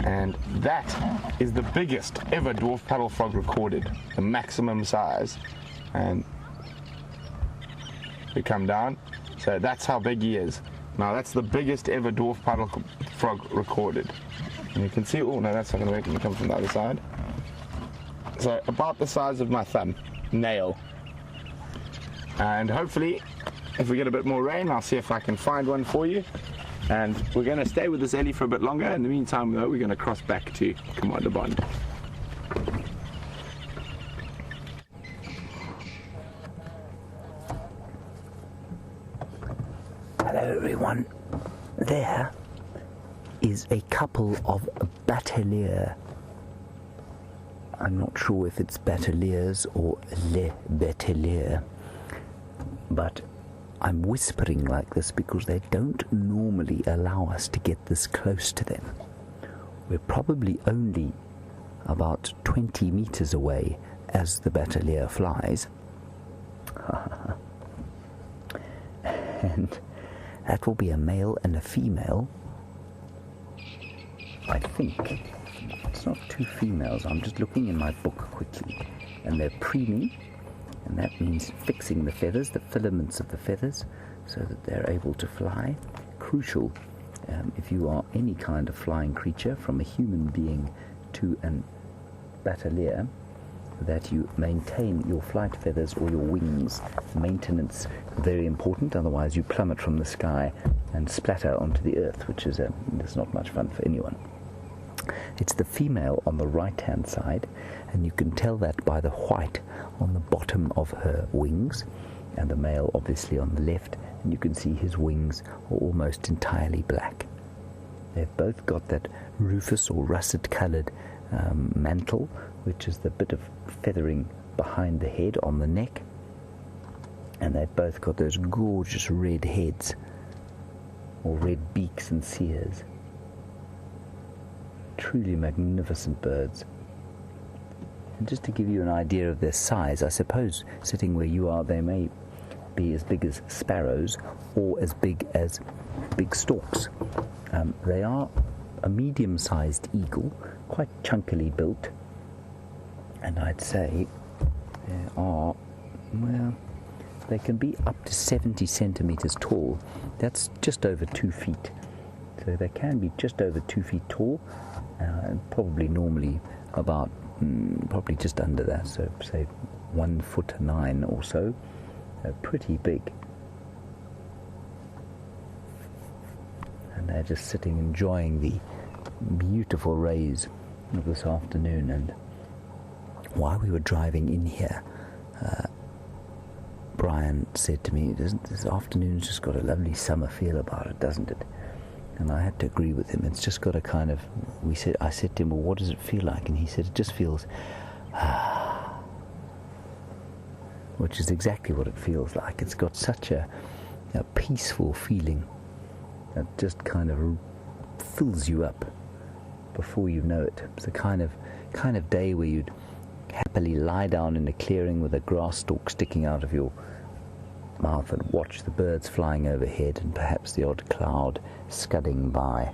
And that is the biggest ever dwarf paddle frog recorded, the maximum size. And we come down, so that's how big he is. Now that's the biggest ever dwarf paddle frog recorded. And you can see, oh no, that's not going to work when you come from the other side. So about the size of my thumb nail. And hopefully, if we get a bit more rain, I'll see if I can find one for you. And we're going to stay with this ellie for a bit longer. In the meantime, though, we're going to cross back to Commander Bond. Hello, everyone. There is a couple of bateliers. I'm not sure if it's bateliers or les bateliers, but I'm whispering like this because they don't normally allow us to get this close to them. We're probably only about 20 meters away as the batelier flies. And that will be a male and a female. I think it's not two females. I'm just looking in my book quickly. And they're preening. And that means fixing the feathers, the filaments of the feathers, so that they're able to fly. Crucial if you are any kind of flying creature, from a human being to an batelier, that you maintain your flight feathers or your wings. Maintenance, very important, otherwise you plummet from the sky and splatter onto the earth, which is not much fun for anyone. It's the female on the right-hand side, and you can tell that by the white on the bottom of her wings, and the male obviously on the left, and you can see his wings are almost entirely black. They've both got that rufous or russet-coloured mantle, which is the bit of feathering behind the head on the neck, and they've both got those gorgeous red heads, or red beaks and sears. Truly magnificent birds. And just to give you an idea of their size, I suppose sitting where you are, they may be as big as sparrows or as big as big storks. They are a medium-sized eagle, quite chunkily built, and I'd say they are, well, they can be up to 70 centimeters tall. That's just over 2 feet. So they can be just over 2 feet tall, and probably normally about probably just under that, so say 1'9" or so. Pretty big. And they're just sitting enjoying the beautiful rays of this afternoon. And while we were driving in here, Brian said to me, this afternoon's just got a lovely summer feel about it, doesn't it? And I had to agree with him. It's just got a kind of, I said to him, well, what does it feel like? And he said, it just feels, which is exactly what it feels like. It's got such a peaceful feeling that just kind of fills you up before you know it. It's the kind of day where you'd happily lie down in a clearing with a grass stalk sticking out of your mouth and watch the birds flying overhead and perhaps the odd cloud scudding by.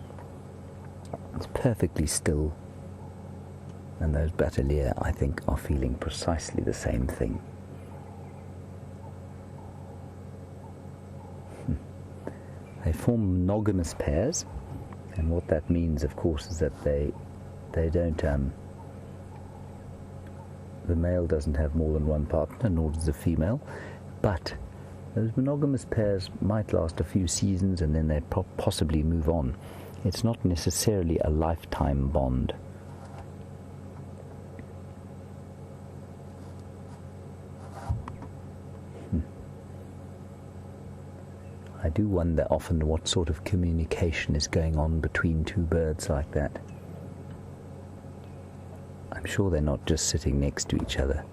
It's perfectly still, and those bateliers, I think, are feeling precisely the same thing. They form monogamous pairs, and what that means, of course, is that they don't, the male doesn't have more than one partner, nor does the female, but those monogamous pairs might last a few seasons and then they'd possibly move on. It's not necessarily a lifetime bond. I do wonder often what sort of communication is going on between two birds like that. I'm sure they're not just sitting next to each other.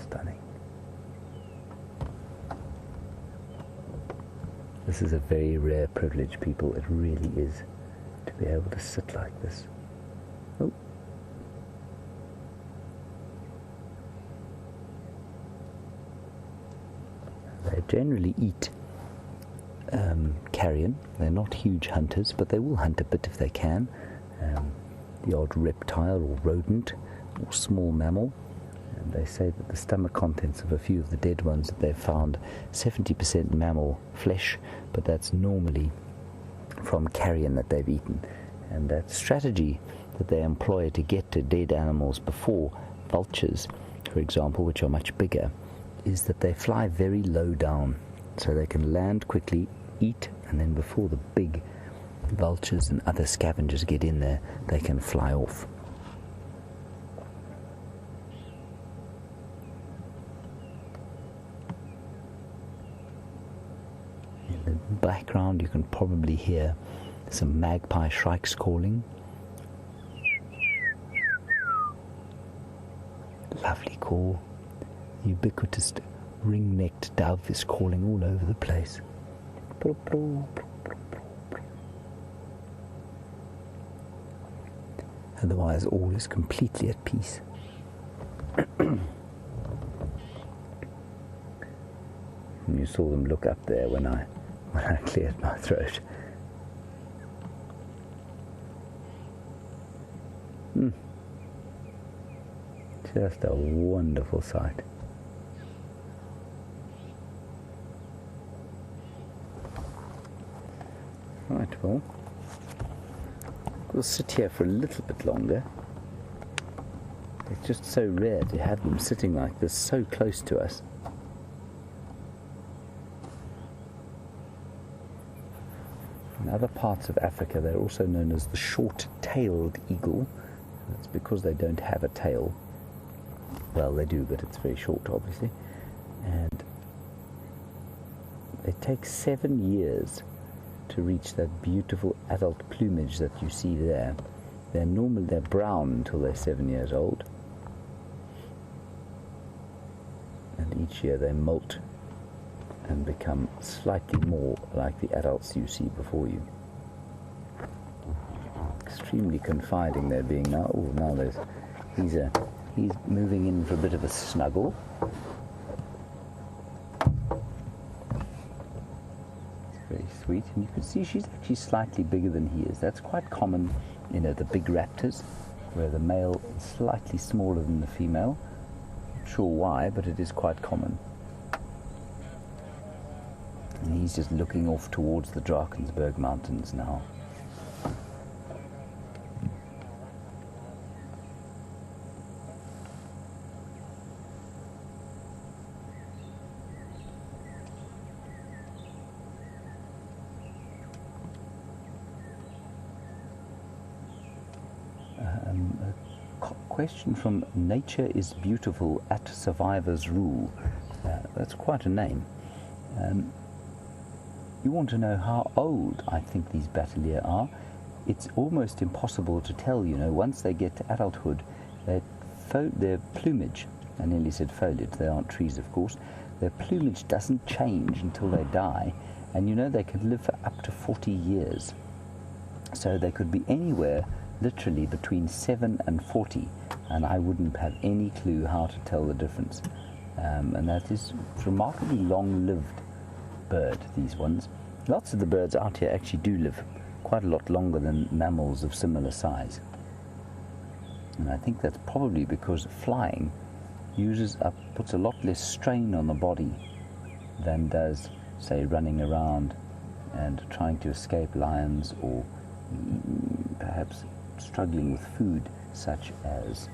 Stunning. This is a very rare privilege, people. It really is, to be able to sit like this. Oh. generally eat carrion. They're not huge hunters, but they will hunt a bit if they can. The odd reptile or rodent or small mammal. And they say that the stomach contents of a few of the dead ones that they've found, 70% mammal flesh, but that's normally from carrion that they've eaten. And that strategy that they employ to get to dead animals before vultures, for example, which are much bigger, is that they fly very low down so they can land quickly, eat, and then before the big vultures and other scavengers get in there, they can fly off. In the background you can probably hear some magpie shrikes calling. Lovely call. The ubiquitous ring-necked dove is calling all over the place. Otherwise all is completely at peace. You saw them look up there when I cleared my throat. Just a wonderful sight. Right, well, we'll sit here for a little bit longer. It's just so rare to have them sitting like this so close to us. In other parts of Africa, they're also known as the short-tailed eagle. That's because they don't have a tail. Well, they do, but it's very short, obviously. And it takes 7 years to reach that beautiful adult plumage that you see there. They're brown until they're 7 years old. And each year they molt and become slightly more like the adults you see before you. Extremely confiding they're being now. Oh, now he's moving in for a bit of a snuggle. It's very sweet, and you can see she's actually slightly bigger than he is. That's quite common in the big raptors, where the male is slightly smaller than the female. Not sure why, but it is quite common. And he's just looking off towards the Drakensberg Mountains now. Question from Nature is Beautiful at Survivors Rule. That's quite a name. You want to know how old I think these Batelier are? It's almost impossible to tell, you know. Once they get to adulthood, their plumage, I nearly said foliage, they aren't trees of course, their plumage doesn't change until they die, and you know they could live for up to 40 years. So they could be anywhere literally between 7 and 40, and I wouldn't have any clue how to tell the difference. And that is a remarkably long-lived bird, these ones. Lots of the birds out here actually do live quite a lot longer than mammals of similar size. And I think that's probably because flying puts a lot less strain on the body than does, say, running around and trying to escape lions, or perhaps struggling with food, such as,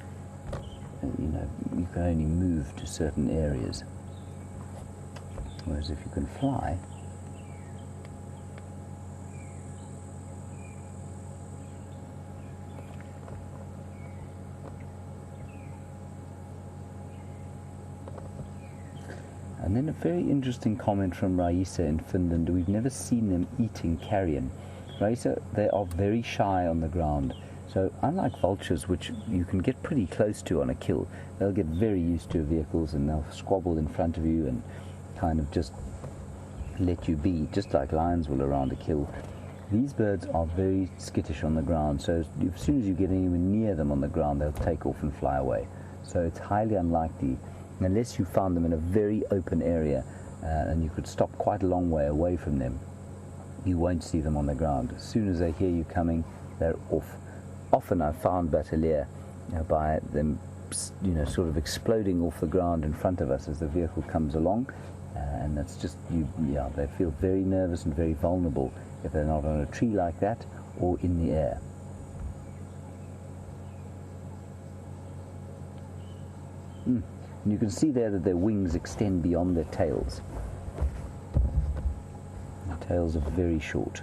you can only move to certain areas. Whereas if you can fly, and then a very interesting comment from Raisa in Finland. We've never seen them eating carrion. Raisa, they are very shy on the ground. So unlike vultures, which you can get pretty close to on a kill, they'll get very used to vehicles and they'll squabble in front of you and kind of just let you be, just like lions will around a kill. These birds are very skittish on the ground, so as soon as you get even near them on the ground, they'll take off and fly away. So it's highly unlikely, unless you found them in a very open area, and you could stop quite a long way away from them. You won't see them on the ground. As soon as they hear you coming, they're off. Often I've found Bateleur by them, sort of exploding off the ground in front of us as the vehicle comes along, and that's just, they feel very nervous and very vulnerable if they're not on a tree like that or in the air. And you can see there that their wings extend beyond their tails. The tails are very short.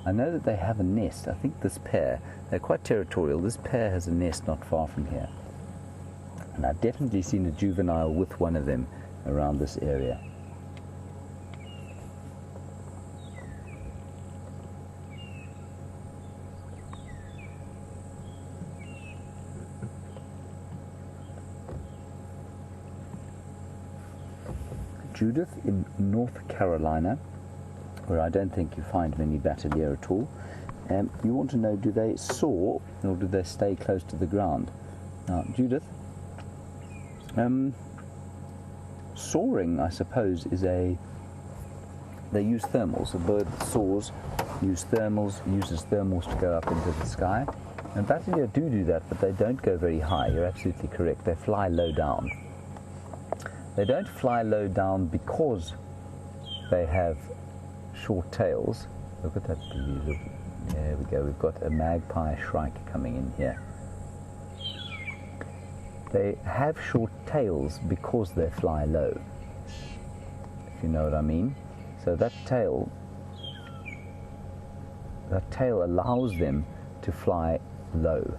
I know that they have a nest. I think this pair, they're quite territorial. This pair has a nest not far from here. And I've definitely seen a juvenile with one of them around this area. Judith in North Carolina, where I don't think you find many Bateleur at all. You want to know, do they soar or do they stay close to the ground? Now, Judith, soaring, I suppose, they use thermals. A bird that soars uses thermals to go up into the sky. And Bateleur do that, but they don't go very high. You're absolutely correct. They fly low down. They don't fly low down because they have short tails. Look at that. There we go. We've got a magpie shrike coming in here. They have short tails because they fly low, if you know what I mean. So that tail allows them to fly low.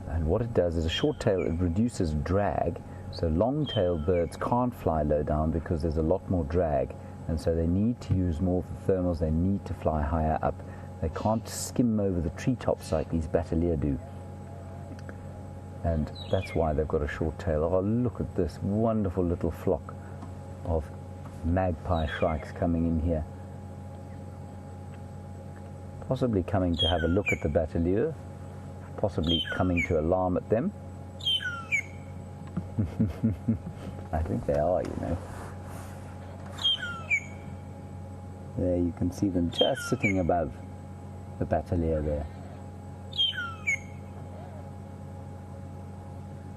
And what it does is a short tail, it reduces drag. So long-tailed birds can't fly low down because there's a lot more drag. And so they need to use more of the thermals, they need to fly higher up. They can't skim over the treetops like these Bateleur do. And that's why they've got a short tail. Oh, look at this wonderful little flock of magpie shrikes coming in here. Possibly coming to have a look at the Bateleur, possibly coming to alarm at them. I think they are, There you can see them just sitting above the Bateleur there.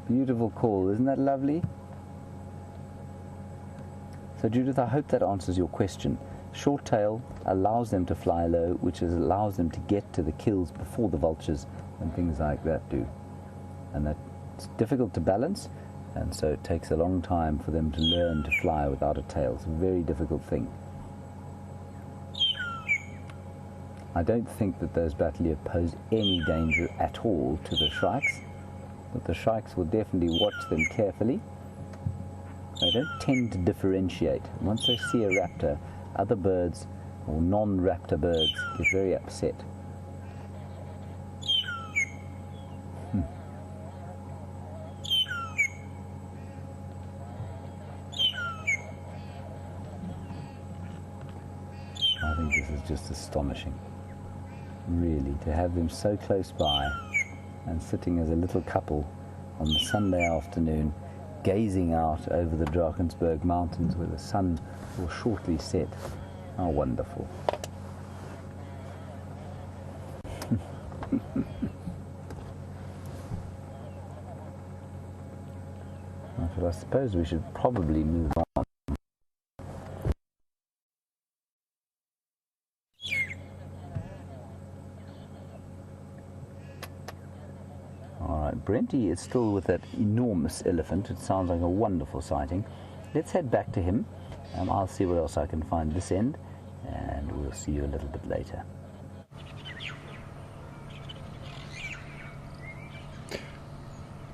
Beautiful call, isn't that lovely? So Judith, I hope that answers your question. Short tail allows them to fly low, which allows them to get to the kills before the vultures and things like that do. And that's difficult to balance, and so it takes a long time for them to learn to fly without a tail. It's a very difficult thing. I don't think that those Bateleur pose any danger at all to the shrikes, but the shrikes will definitely watch them carefully. They don't tend to differentiate. Once they see a raptor, other birds or non-raptor birds get very upset. I think this is just astonishing, really, to have them so close by and sitting as a little couple on the Sunday afternoon, gazing out over the Drakensberg Mountains where the sun will shortly set. How wonderful. Well, I suppose we should probably move on. Brenty is still with that enormous elephant. It sounds like a wonderful sighting. Let's head back to him. I'll see what else I can find this end, and we'll see you a little bit later.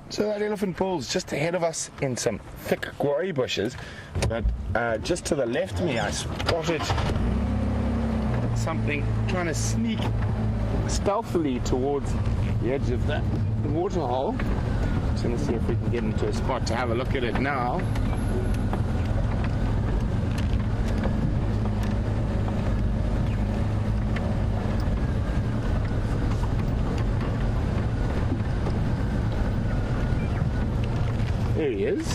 So that elephant bull's just ahead of us in some thick quarry bushes, but just to the left of me I spotted something trying to sneak stealthily towards the edge of the waterhole. Just going to see if we can get into a spot to have a look at it now. There he is.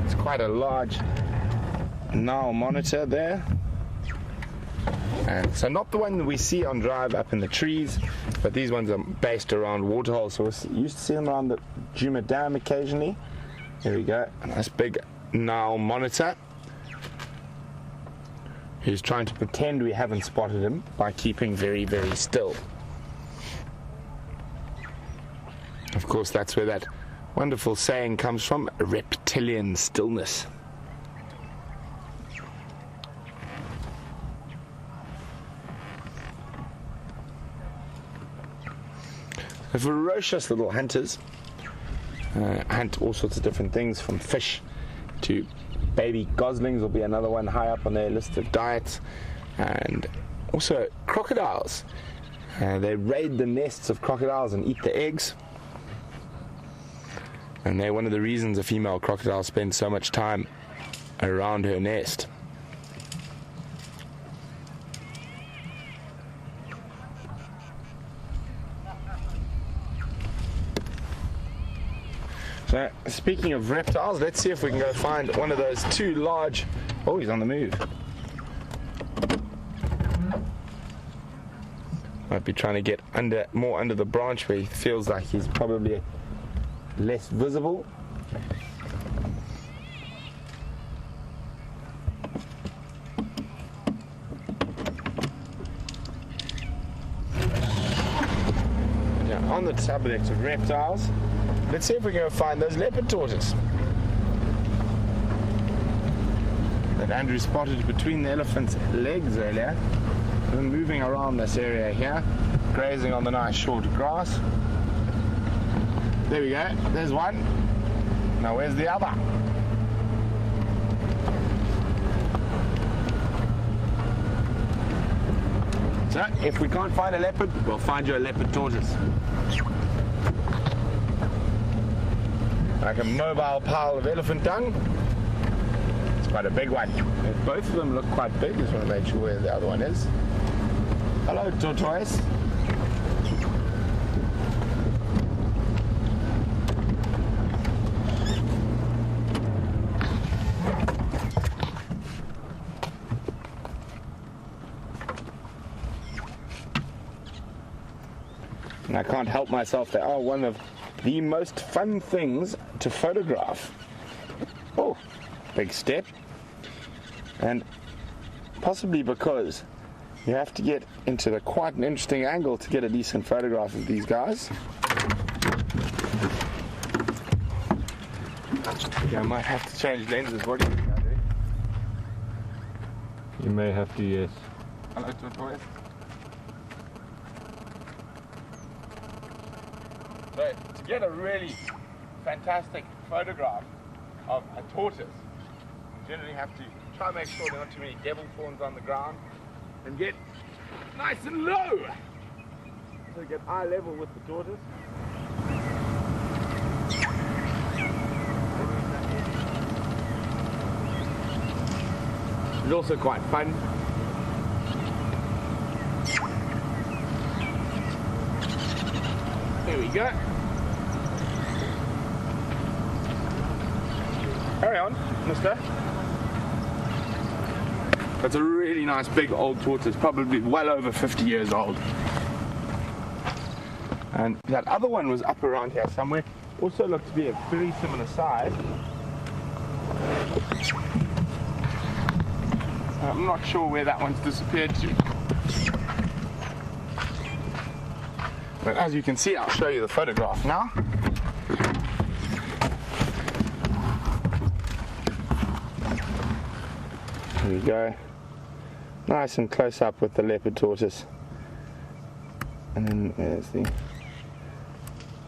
It's quite a large Nile monitor there. And so not the one that we see on drive up in the trees, but these ones are based around waterholes. So we used to see them around the Juma Dam occasionally. There we go, a nice big Nile monitor. Who's trying to pretend we haven't spotted him by keeping very, very still. Of course, that's where that wonderful saying comes from, reptilian stillness. The ferocious little hunters hunt all sorts of different things, from fish to baby goslings will be another one high up on their list of diets, and also crocodiles. They raid the nests of crocodiles and eat the eggs, and they're one of the reasons a female crocodile spends so much time around her nest. So, speaking of reptiles, let's see if we can go find one of those two large... Oh, he's on the move. Might be trying to get more under the branch where he feels like he's probably less visible. Now, on the subject of reptiles, let's see if we can go find those leopard tortoise that Andrew spotted between the elephant's legs earlier. They're moving around this area here, grazing on the nice short grass. There we go, there's one. Now where's the other? So, if we can't find a leopard, we'll find you a leopard tortoise. Like a mobile pile of elephant dung. It's quite a big one. Both of them look quite big. Just want to make sure where the other one is. Hello, tortoise. And I can't help myself. They are one of the most fun things to photograph. Oh, big step. And possibly because you have to get into quite an interesting angle to get a decent photograph of these guys. Okay, I might have to change lenses. What do you think, Andrew? You may have to, yes. Hello, tortoise. So, to get a really fantastic photograph of a tortoise, you generally have to try and make sure there aren't too many devil fawns on the ground and get nice and low so you get eye level with the tortoise. It's also quite fun. There we go. Carry on, mister. That's a really nice big old tortoise, probably well over 50 years old. And that other one was up around here somewhere. Also looked to be a very similar size. I'm not sure where that one's disappeared to. But as you can see, I'll show you the photograph now. There we go. Nice and close up with the leopard tortoise. And then there's the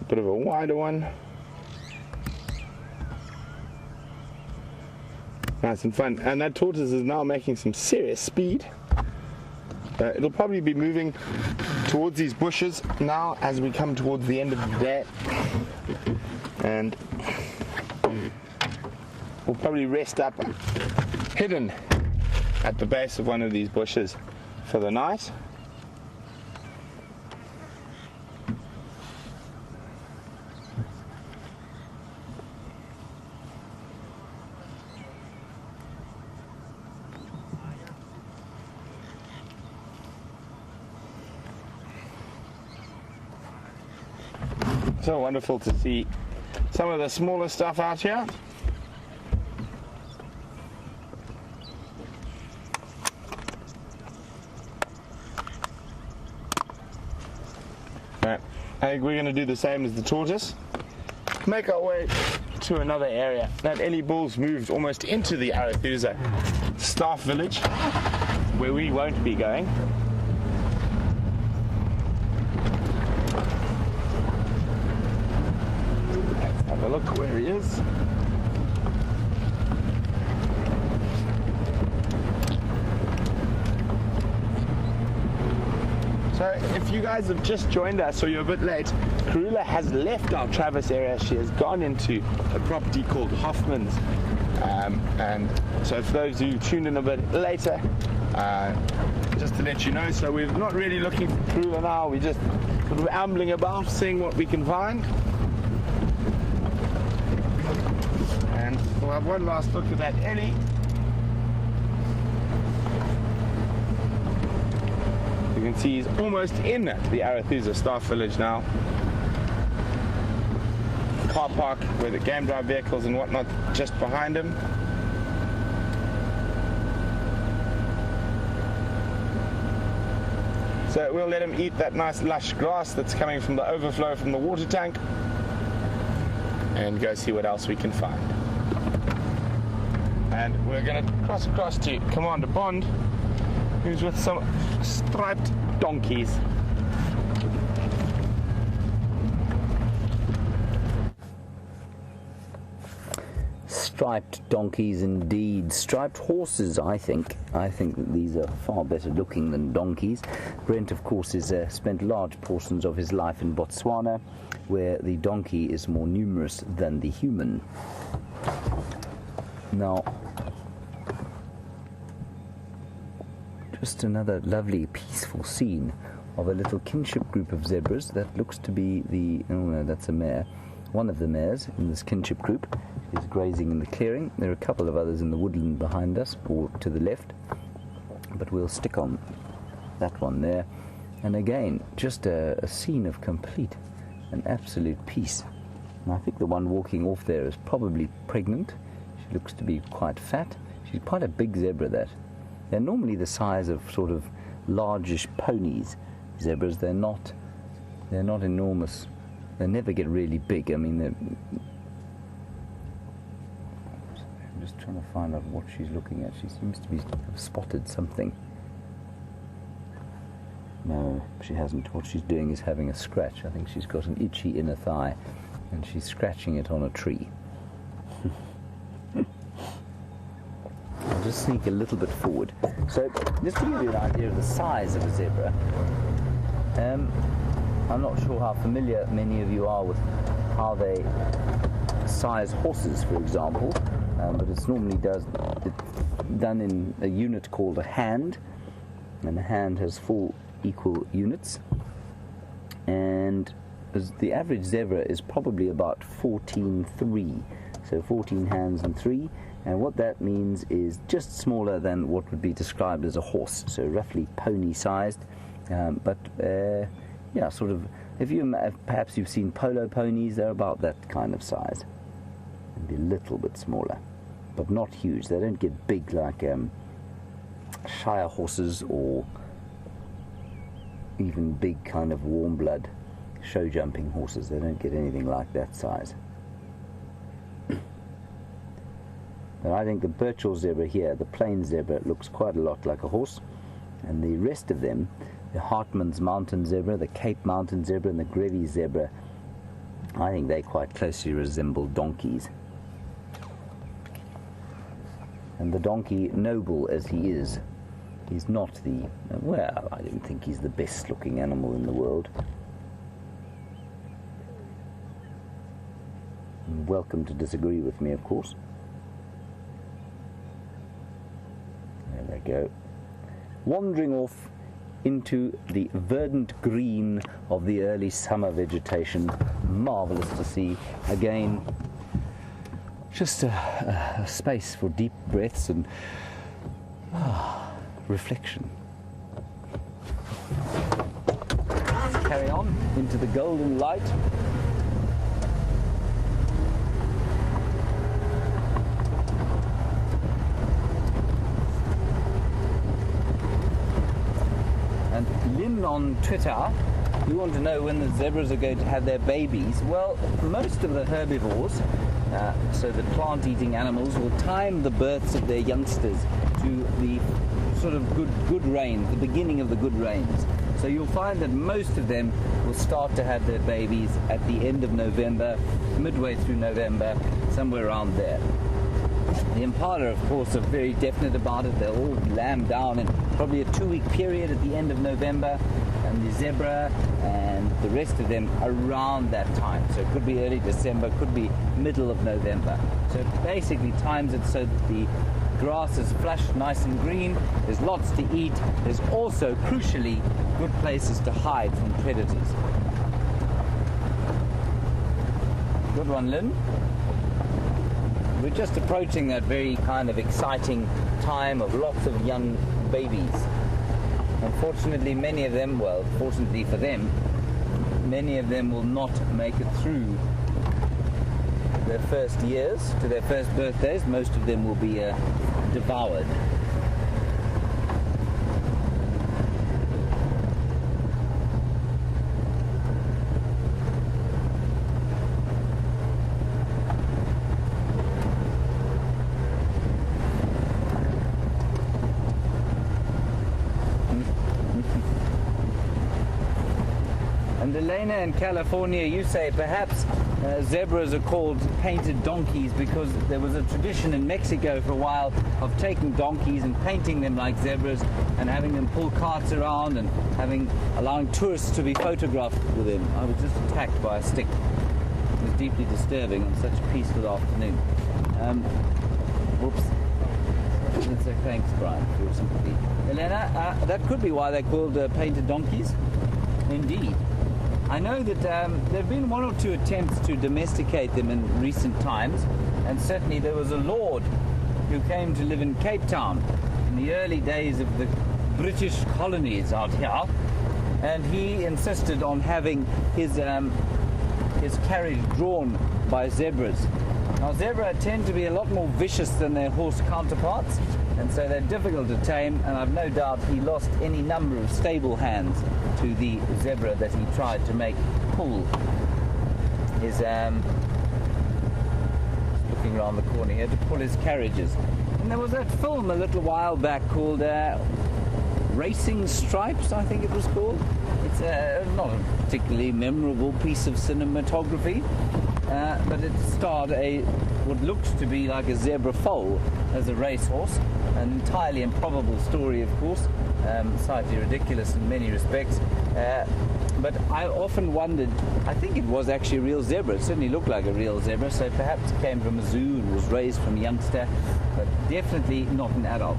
bit of a wider one. Nice and fun. And that tortoise is now making some serious speed. It'll probably be moving towards these bushes now as we come towards the end of the day. And we'll probably rest up hidden at the base of one of these bushes for the night. So wonderful to see some of the smaller stuff out here. Right. I think we're going to do the same as the tortoise. Make our way to another area. That Ellie Bull's moved almost into the Arathusa staff village, where we won't be going. Let's have a look where he is. So if you guys have just joined us or you're a bit late, Karula has left our Travis area. She has gone into a property called Hoffman's. And so for those who tuned in a bit later, just to let you know, so we're not really looking for Karula now. We're just sort of ambling about, seeing what we can find. And we'll have one last look at that Ellie. You can see he's almost in the Arathusa staff village now. Car park where the game drive vehicles and whatnot just behind him. So we'll let him eat that nice lush grass that's coming from the overflow from the water tank and go see what else we can find. And we're going to cross across to Commander Bond, who's with some striped donkeys. Striped donkeys indeed. Striped horses, I think. I think that these are far better looking than donkeys. Brent, of course, has spent large portions of his life in Botswana, where the donkey is more numerous than the human. Now, just another lovely, peaceful scene of a little kinship group of zebras. That looks to be the... oh no, that's a mare. One of the mares in this kinship group is grazing in the clearing. There are a couple of others in the woodland behind us, or to the left, but we'll stick on that one there. And again, just a scene of complete and absolute peace. And I think the one walking off there is probably pregnant. She looks to be quite fat. She's quite a big zebra, that. They're normally the size of sort of largish ponies, zebras. They're not enormous. They never get really big. I mean, I'm just trying to find out what she's looking at. She seems to be spotted something. No, she hasn't. What she's doing is having a scratch. I think she's got an itchy inner thigh, and she's scratching it on a tree. I'll just sneak a little bit forward. So, just to give you an idea of the size of a zebra, I'm not sure how familiar many of you are with how they size horses, for example, but it's normally done in a unit called a hand, and a hand has 4 equal units, and the average zebra is probably about 14.3, so 14 hands and 3, and what that means is just smaller than what would be described as a horse, so roughly pony-sized, but yeah, sort of, perhaps you've seen polo ponies, they're about that kind of size. Maybe a little bit smaller, but not huge. They don't get big like Shire horses or even big kind of warm blood show jumping horses. They don't get anything like that size. But I think the Birchall zebra here, the plain zebra, looks quite a lot like a horse, and the rest of them, the Hartman's mountain zebra, the Cape mountain zebra, and the Grevy zebra, I think they quite closely resemble donkeys. And the donkey, noble as he is, he's not the, well, I don't think he's the best looking animal in the world. You're welcome to disagree with me, of course. There we go. Wandering off into the verdant green of the early summer vegetation. Marvellous to see. Again, just a space for deep breaths and reflection. Let's carry on into the golden light. Lynn on Twitter, you want to know when the zebras are going to have their babies. Well, most of the herbivores, so the plant-eating animals, will time the births of their youngsters to the sort of good rains, the beginning of the good rains. So you'll find that most of them will start to have their babies at the end of November, midway through November, somewhere around there. The impala, of course, are very definite about it. They'll all lamb down in probably a 2-week period at the end of November, and the zebra and the rest of them around that time. So it could be early December, could be middle of November. So it basically times it so that the grass is flush, nice and green. There's lots to eat. There's also, crucially, good places to hide from predators. Good one, Lynn. We're just approaching that very kind of exciting time of lots of young babies. Unfortunately, many of them, well, fortunately for them, many of them will not make it through their first years to their first birthdays. Most of them will be devoured. And Elena in California, you say perhaps zebras are called painted donkeys because there was a tradition in Mexico for a while of taking donkeys and painting them like zebras and having them pull carts around and allowing tourists to be photographed with them. I was just attacked by a stick. It was deeply disturbing on such a peaceful afternoon. Whoops. So thanks, Brian, for your sympathy. Elena, that could be why they're called painted donkeys. Indeed. I know that there have been 1 or 2 attempts to domesticate them in recent times, and certainly there was a lord who came to live in Cape Town in the early days of the British colonies out here, and he insisted on having his carriage drawn by zebras. Now, zebra tend to be a lot more vicious than their horse counterparts, and so they're difficult to tame, and I've no doubt he lost any number of stable hands to the zebra that he tried to make pull his, looking around the corner here, to pull his carriages. And there was that film a little while back called Racing Stripes, I think it was called. It's not a particularly memorable piece of cinematography, but it starred what looks to be like a zebra foal as a racehorse. An entirely improbable story, of course, slightly ridiculous in many respects. But I often wondered, I think it was actually a real zebra. It certainly looked like a real zebra, so perhaps it came from a zoo and was raised from a youngster, but definitely not an adult.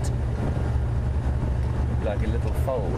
Looked like a little foal.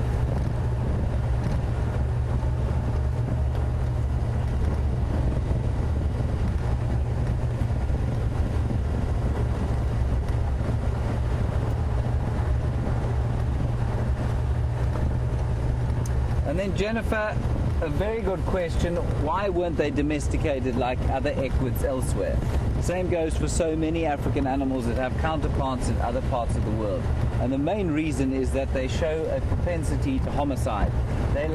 And then Jennifer, a very good question. Why weren't they domesticated like other equids elsewhere? Same goes for so many African animals that have counterparts in other parts of the world. And the main reason is that they show a propensity to homicide. They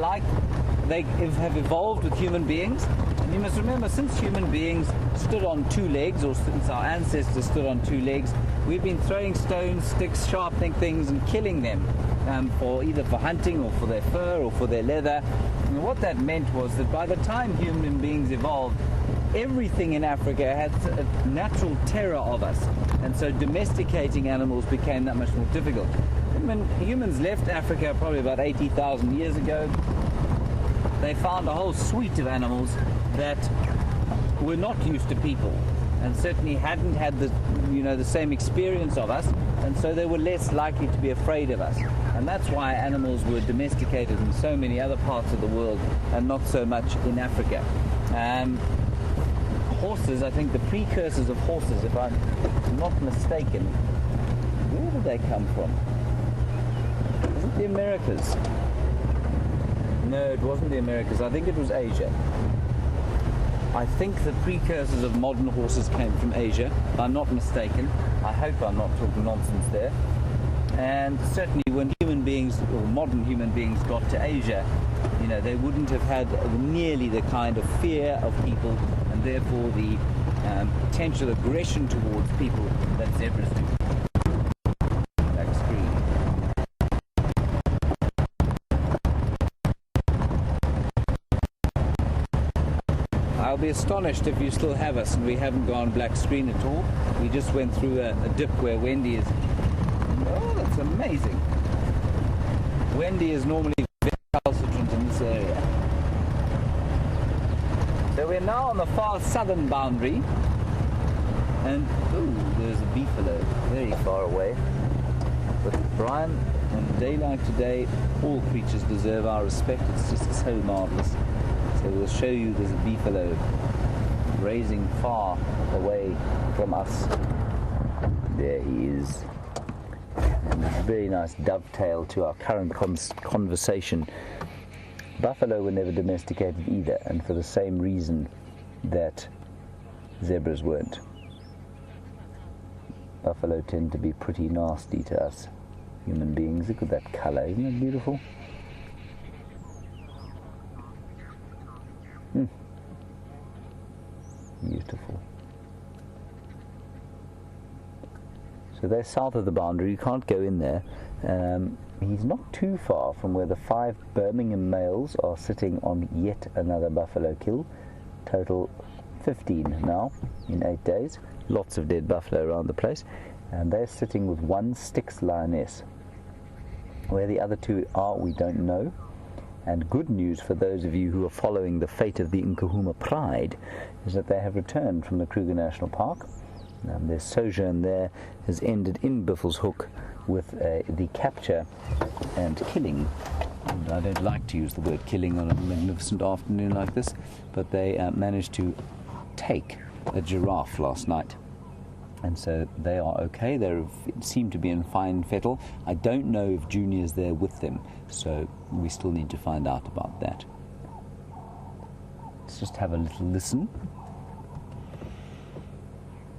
have evolved with human beings. And you must remember, since human beings stood on 2 legs, or since our ancestors stood on 2 legs, we've been throwing stones, sticks, sharpening things and killing them. Either for hunting or for their fur or for their leather. And what that meant was that by the time human beings evolved, everything in Africa had a natural terror of us, and so domesticating animals became that much more difficult. When humans left Africa probably about 80,000 years ago, they found a whole suite of animals that were not used to people and certainly hadn't had the same experience of us, and so they were less likely to be afraid of us. And that's why animals were domesticated in so many other parts of the world and not so much in Africa. Horses, I think the precursors of horses, if I'm not mistaken, where did they come from? Was it the Americas? No, it wasn't the Americas. I think it was Asia. I think the precursors of modern horses came from Asia, if I'm not mistaken. I hope I'm not talking nonsense there. And certainly when human beings, or modern human beings, got to Asia, you know, they wouldn't have had nearly the kind of fear of people, and therefore the potential aggression towards people that zebras do. Black screen. I'll be astonished if you still have us and we haven't gone black screen at all. We just went through a dip where Wendy is. Oh, that's amazing. Wendy is normally very recalcitrant in this area. So we're now on the far southern boundary. And, ooh, there's a beefalo very far away. But Brian, on a day like today, all creatures deserve our respect. It's just so marvellous. So we'll show you there's a beefalo grazing far away from us. There he is. And a very nice dovetail to our current conversation. Buffalo were never domesticated either, and for the same reason that zebras weren't. Buffalo tend to be pretty nasty to us human beings. Look at that colour, isn't it beautiful? Beautiful. So they're south of the boundary. You can't go in there. He's not too far from where the 5 Birmingham males are sitting on yet another buffalo kill. Total 15 now in 8 days. Lots of dead buffalo around the place. And they're sitting with 1 Styx lioness. Where the other 2 are, we don't know. And good news for those of you who are following the fate of the Nkahuma Pride is that they have returned from the Kruger National Park. Their sojourn there has ended in Buffelshoek with the capture and killing. And I don't like to use the word killing on a magnificent afternoon like this, but they managed to take a giraffe last night. And so they are okay. They seem to be in fine fettle. I don't know if Junior's there with them, so we still need to find out about that. Let's just have a little listen.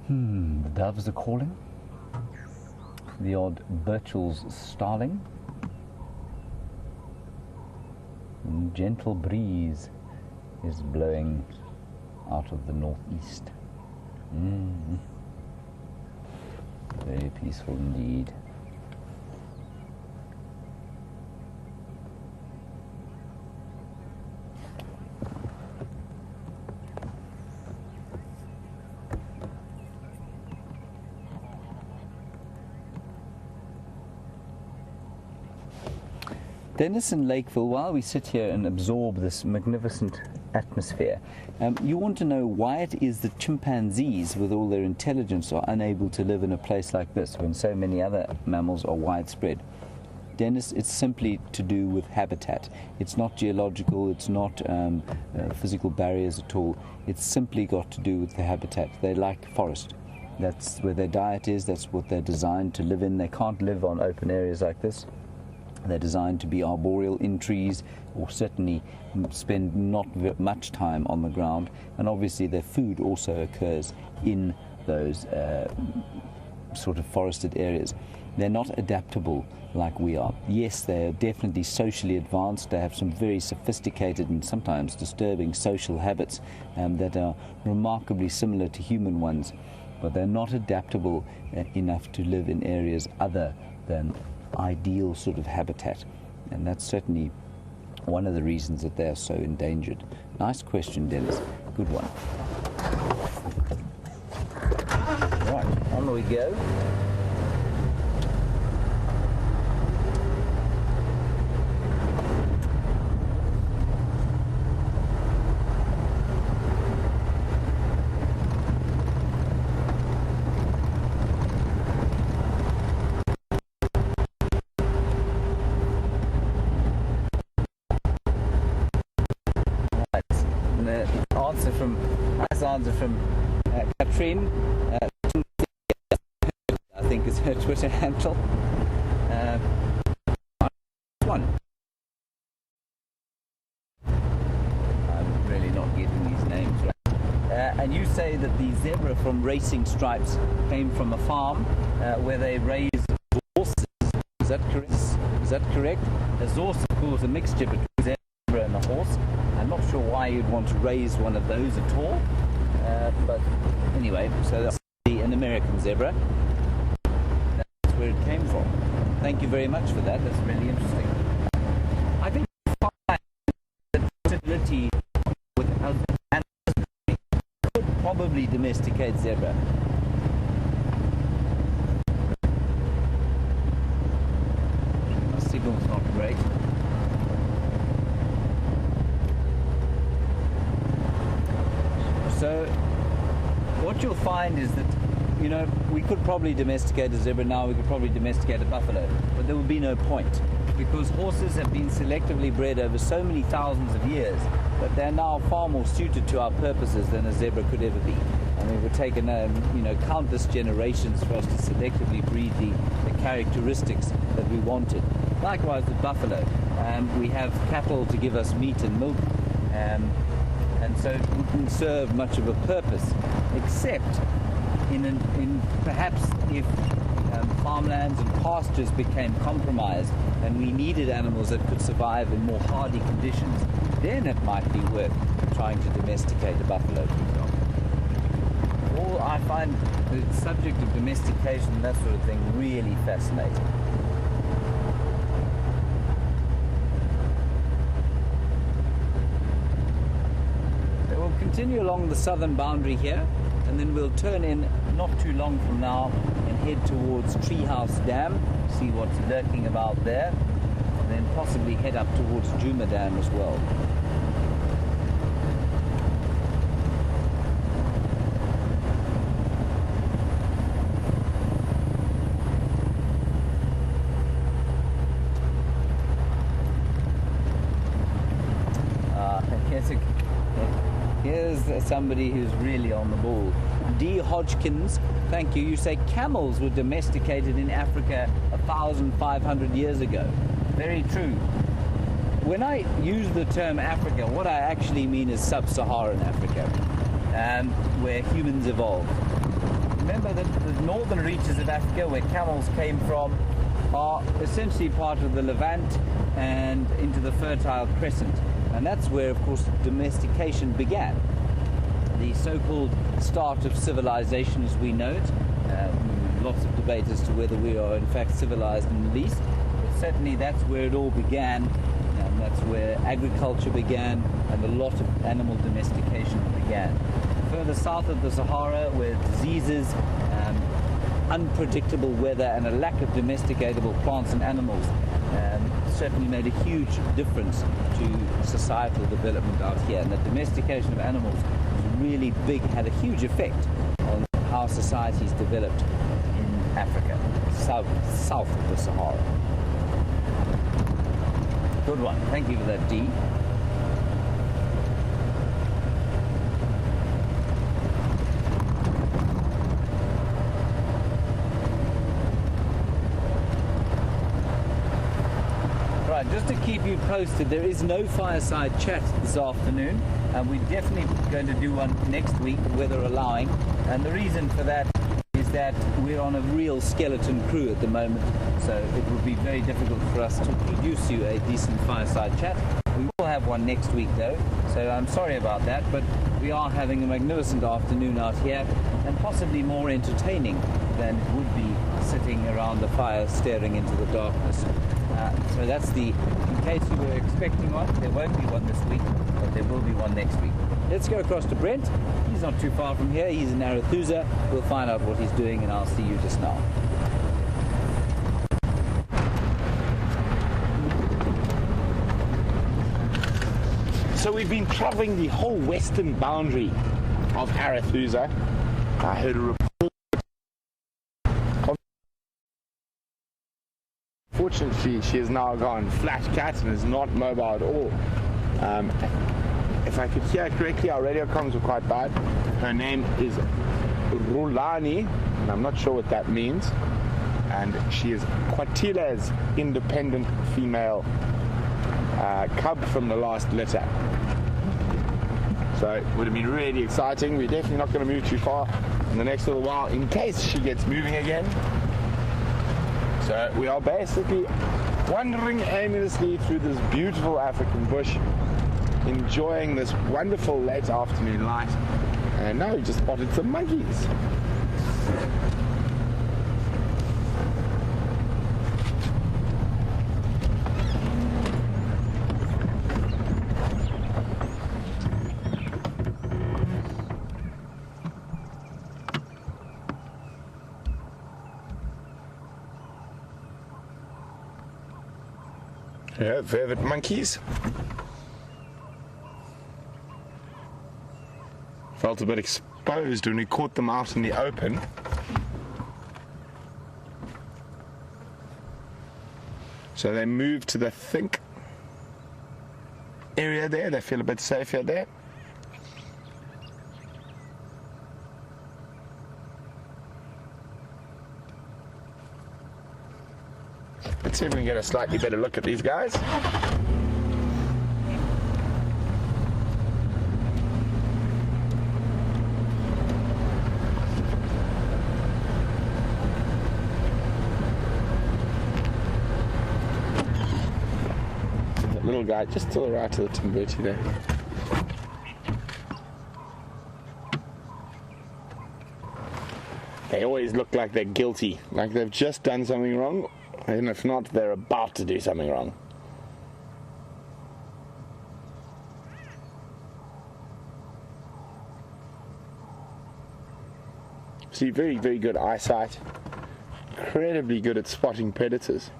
The doves are calling. The odd Birchall's starling. And gentle breeze is blowing out of the northeast. Very peaceful indeed. Dennis in Lakeville, while we sit here and absorb this magnificent atmosphere, you want to know why it is that chimpanzees, with all their intelligence, are unable to live in a place like this when so many other mammals are widespread. Dennis, it's simply to do with habitat. It's not geological, it's not physical barriers at all. It's simply got to do with the habitat. They like forest. That's where their diet is, that's what they're designed to live in. They can't live on open areas like this. They're designed to be arboreal in trees, or certainly spend not much time on the ground. And obviously their food also occurs in those sort of forested areas. They're not adaptable like we are. Yes, they're definitely socially advanced. They have some very sophisticated and sometimes disturbing social habits that are remarkably similar to human ones, but they're not adaptable enough to live in areas other than ideal sort of habitat, and that's certainly one of the reasons that they're so endangered. Nice question, Dennis. Good one. Right, on we go. From Katrine, I think is her Twitter handle. One. I'm really not getting these names right. And you say that the zebra from Racing Stripes came from a farm where they raise horses Is that correct? Is that correct? There's also, of course, a mixture between a zebra and a horse. I'm not sure why you'd want to raise one of those at all. But anyway, so that's an American zebra. That's where it came from. Thank you very much for that. That's really interesting. I think the possibility with animals could probably domesticate zebra. My signal's not great. So what you'll find is that, you know, we could probably domesticate a zebra now, we could probably domesticate a buffalo, but there would be no point, because horses have been selectively bred over so many thousands of years that they're now far more suited to our purposes than a zebra could ever be. I mean, it would take countless generations for us to selectively breed the characteristics that we wanted. Likewise with buffalo, we have cattle to give us meat and milk, and so it wouldn't serve much of a purpose, except in perhaps if farmlands and pastures became compromised and we needed animals that could survive in more hardy conditions, then it might be worth trying to domesticate a buffalo, for example. Or I find the subject of domestication and that sort of thing really fascinating. Continue along the southern boundary here, and then we'll turn in not too long from now and head towards Treehouse Dam, see what's lurking about there, and then possibly head up towards Juma Dam as well. Here's somebody who's really on the ball. D. Hodgkins, thank you. You say camels were domesticated in Africa 1,500 years ago. Very true. When I use the term Africa, what I actually mean is sub-Saharan Africa, where humans evolved. Remember that the northern reaches of Africa, where camels came from, are essentially part of the Levant and into the Fertile Crescent. And that's where, of course, domestication began. The so-called start of civilization as we know it. Lots of debate as to whether we are in fact civilized in the East. But certainly that's where it all began. And that's where agriculture began and a lot of animal domestication began. Further south of the Sahara, where diseases, unpredictable weather and a lack of domesticatable plants and animals certainly made a huge difference to societal development out here. And the domestication of animals was really big, had a huge effect on how societies developed in Africa, south of the Sahara. Good one. Thank you for that, Dee. Just to keep you posted, there is no fireside chat this afternoon, and we're definitely going to do one next week, weather allowing. And the reason for that is that we're on a real skeleton crew at the moment, so it would be very difficult for us to produce you a decent fireside chat. We will have one next week though, so I'm sorry about that, but we are having a magnificent afternoon out here, and possibly more entertaining than it would be sitting around the fire staring into the darkness. So that's in case you were expecting one, there won't be one this week, but there will be one next week. Let's go across to Brent. He's not too far from here. He's in Arathusa. We'll find out what he's doing, and I'll see you just now. So we've been traveling the whole western boundary of Arathusa. I heard a report. Fortunately, she has now gone flat cat and is not mobile at all. If I could hear correctly, our radio comms were quite bad. Her name is Rulani, and I'm not sure what that means. And she is Quatila's independent female cub from the last litter. So it would have been really exciting. We're definitely not going to move too far in the next little while in case she gets moving again. So we are basically wandering aimlessly through this beautiful African bush, enjoying this wonderful late afternoon light, and now we just spotted some monkeys. Yeah, velvet monkeys. Felt a bit exposed when we caught them out in the open. So they moved to the think area there. They feel a bit safer there. Let's see if we can get a slightly better look at these guys. That little guy just to the right of the Timberti there. They always look like they're guilty, like they've just done something wrong, and if not, they're about to do something wrong. See, very, very good eyesight. Incredibly good at spotting predators.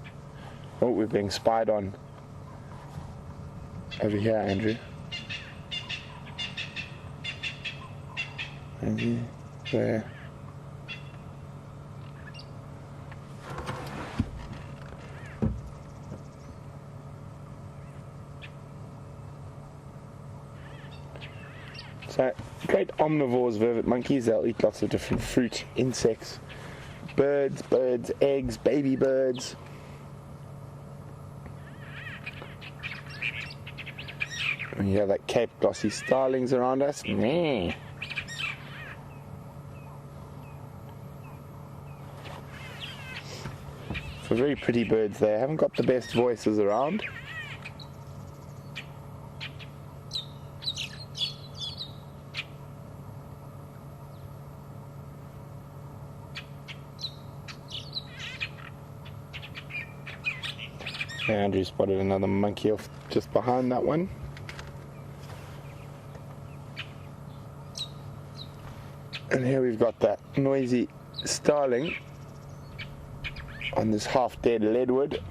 Oh, we're being spied on over here, Andrew. Andrew, there. So, great omnivores, vervet monkeys. They'll eat lots of different fruit, insects, birds, eggs, baby birds. And you have that Cape glossy starlings around us. Meh. So very pretty birds there. Haven't got the best voices around. Andrew spotted another monkey off just behind that one. And here we've got that noisy starling on this half-dead leadwood.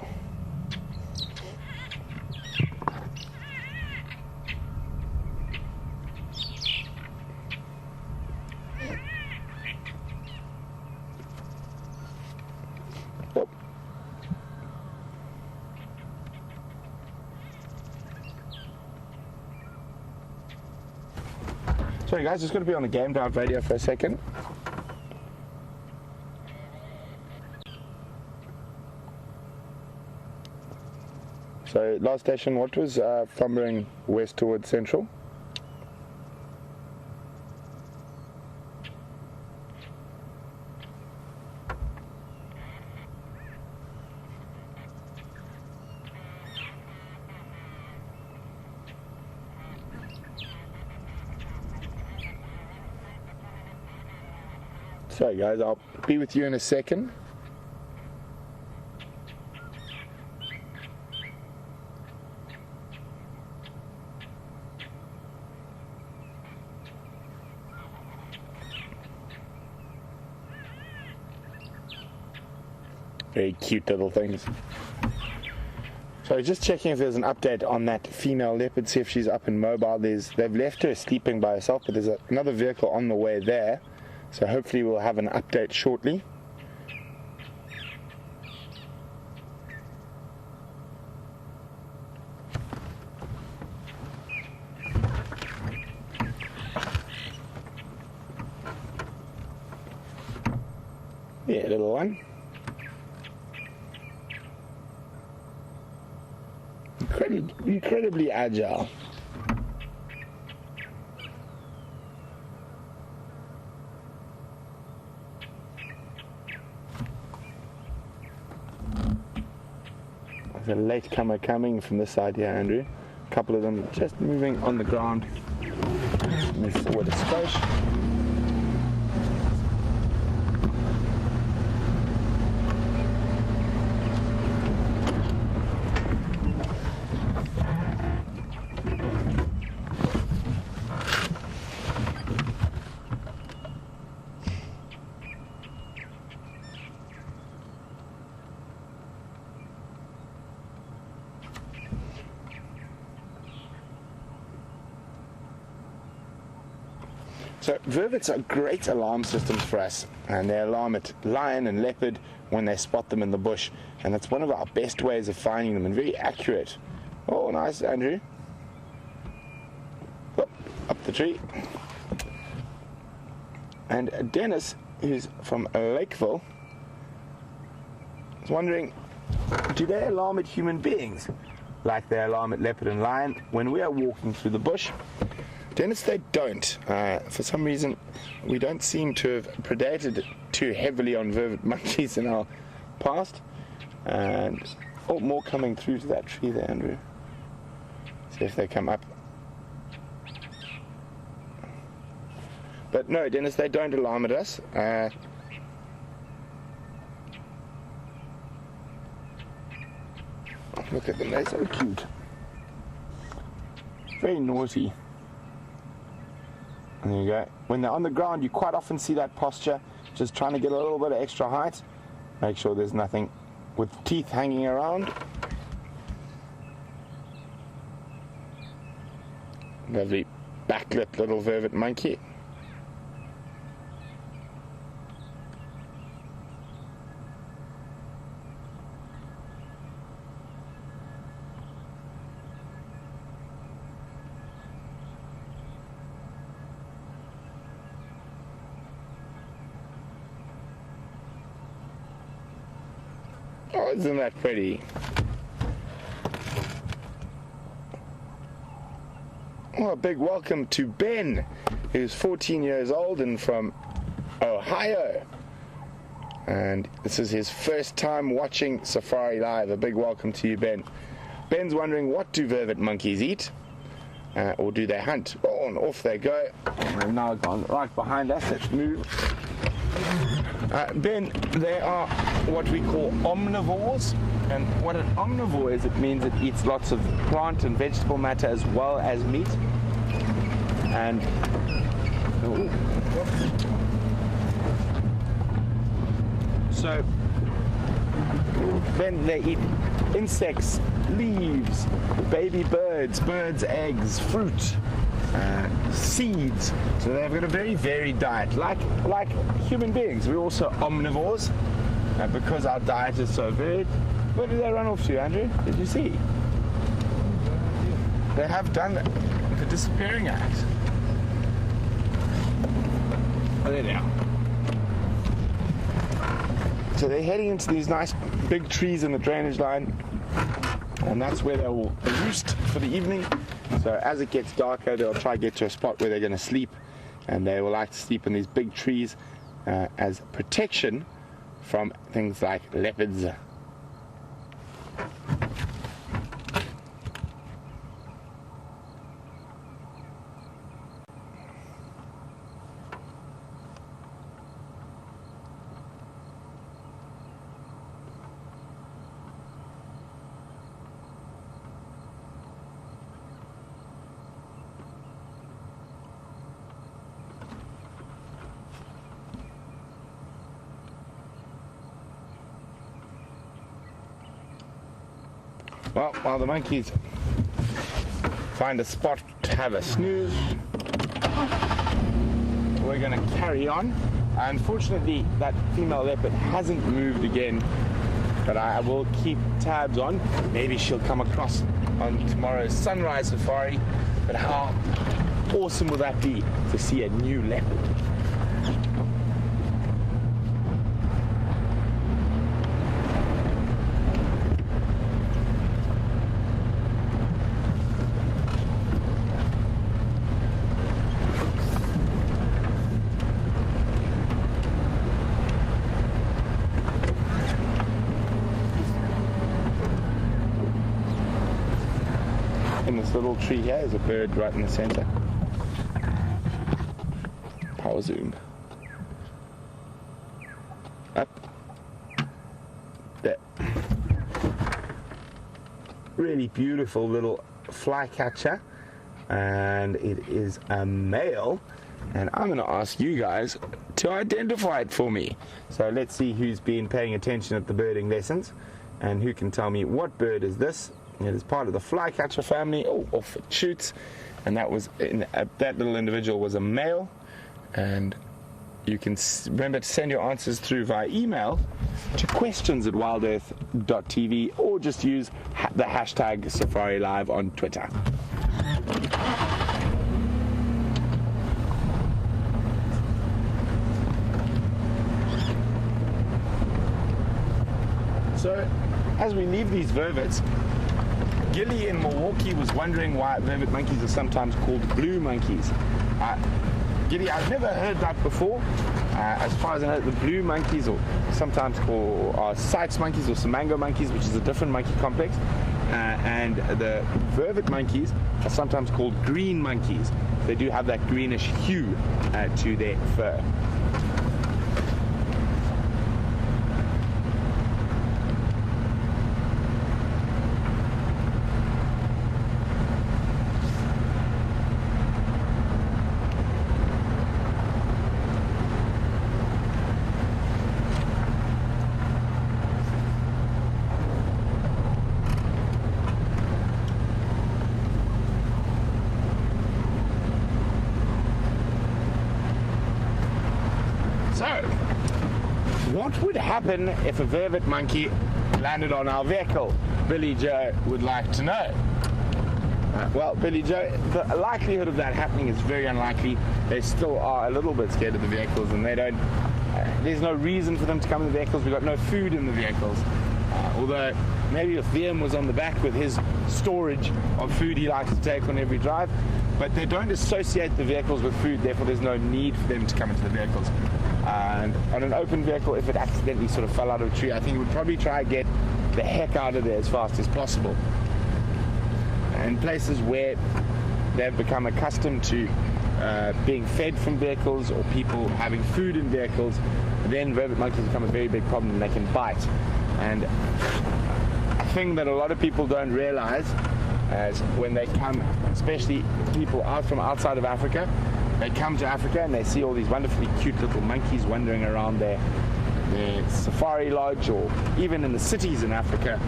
Oh. Sorry guys, just going to be on the Game Drive radio for a second. So last station, what was Flambering west towards Central? So guys, I'll be with you in a second. Very cute little things. So just checking if there's an update on that female leopard, see if she's up and mobile. They've left her sleeping by herself, but there's another vehicle on the way there. So hopefully we'll have an update shortly. Yeah, little one. Incredibly agile. There's a latecomer coming from this side here, Andrew. A couple of them just moving on the ground. Move forward a skosh. So vervets are great alarm systems for us, and they alarm at lion and leopard when they spot them in the bush, and that's one of our best ways of finding them, and very accurate. Oh, nice, Andrew. Up the tree. And Dennis, who's from Lakeville, is wondering, do they alarm at human beings like they alarm at leopard and lion when we are walking through the bush? Dennis, they don't. For some reason, we don't seem to have predated too heavily on vervet monkeys in our past. And more coming through to that tree there, Andrew. See if they come up. But no, Dennis, they don't alarm at us. Look at them, they're so cute. Very naughty. There you go. When they're on the ground, you quite often see that posture, just trying to get a little bit of extra height. Make sure there's nothing with teeth hanging around. Lovely backlit little vervet monkey. Oh, isn't that pretty? Oh, a big welcome to Ben, who's 14 years old and from Ohio. And this is his first time watching Safari Live. A big welcome to you, Ben. Ben's wondering, what do vervet monkeys eat? Or do they hunt? Oh, and off they go. They've now gone right behind us. Let's move. Ben, they are what we call omnivores, and what an omnivore is, it means it eats lots of plant and vegetable matter as well as meat. And so then they eat insects, leaves, baby birds, eggs, fruit, seeds. So they've got a very varied diet, like human beings. We're also omnivores, because our diet is so varied. Where did they run off to, Andrew? Did you see? They have done the disappearing act. Oh, there they are. So they're heading into these nice big trees in the drainage line, and that's where they will roost for the evening. So as it gets darker, they'll try to get to a spot where they're going to sleep, and they will like to sleep in these big trees as protection from things like leopards. Well, while the monkeys find a spot to have a snooze, we're going to carry on. Unfortunately, that female leopard hasn't moved again, but I will keep tabs on. Maybe she'll come across on tomorrow's sunrise safari. But how awesome will that be to see a new leopard? little tree here is a bird right in the center. Power zoom. Up. There. Really beautiful little flycatcher, and it is a male, and I'm going to ask you guys to identify it for me. So let's see who's been paying attention at the birding lessons and who can tell me what bird is this. It is part of the flycatcher family. Oh, off it shoots. And that was that little individual was a male. And you can remember to send your answers through via email to questions@wildearth.tv, or just use the hashtag Safari Live on Twitter. So, as we leave these vervets, Gilly in Milwaukee was wondering why vervet monkeys are sometimes called blue monkeys. Gilly, I've never heard that before. As far as I know, the blue monkeys, or sometimes called Sites monkeys or Samango monkeys, which is a different monkey complex, and the vervet monkeys are sometimes called green monkeys. They do have that greenish hue to their fur. So, what would happen if a vervet monkey landed on our vehicle? Billy Joe would like to know. Well, Billy Joe, the likelihood of that happening is very unlikely. They still are a little bit scared of the vehicles, and they don't. There's no reason for them to come in the vehicles. We've got no food in the vehicles. Although maybe if Liam was on the back with his storage of food he likes to take on every drive, but they don't associate the vehicles with food, therefore there's no need for them to come into the vehicles. And on an open vehicle, if it accidentally sort of fell out of a tree, I think it would probably try to get the heck out of there as fast as possible. And places where they've become accustomed to being fed from vehicles, or people having food in vehicles, then vervet monkeys become a very big problem, and they can bite. And a thing that a lot of people don't realize is when they come, especially people out from outside of Africa, they come to Africa and they see all these wonderfully cute little monkeys wandering around their safari lodge, or even in the cities in Africa,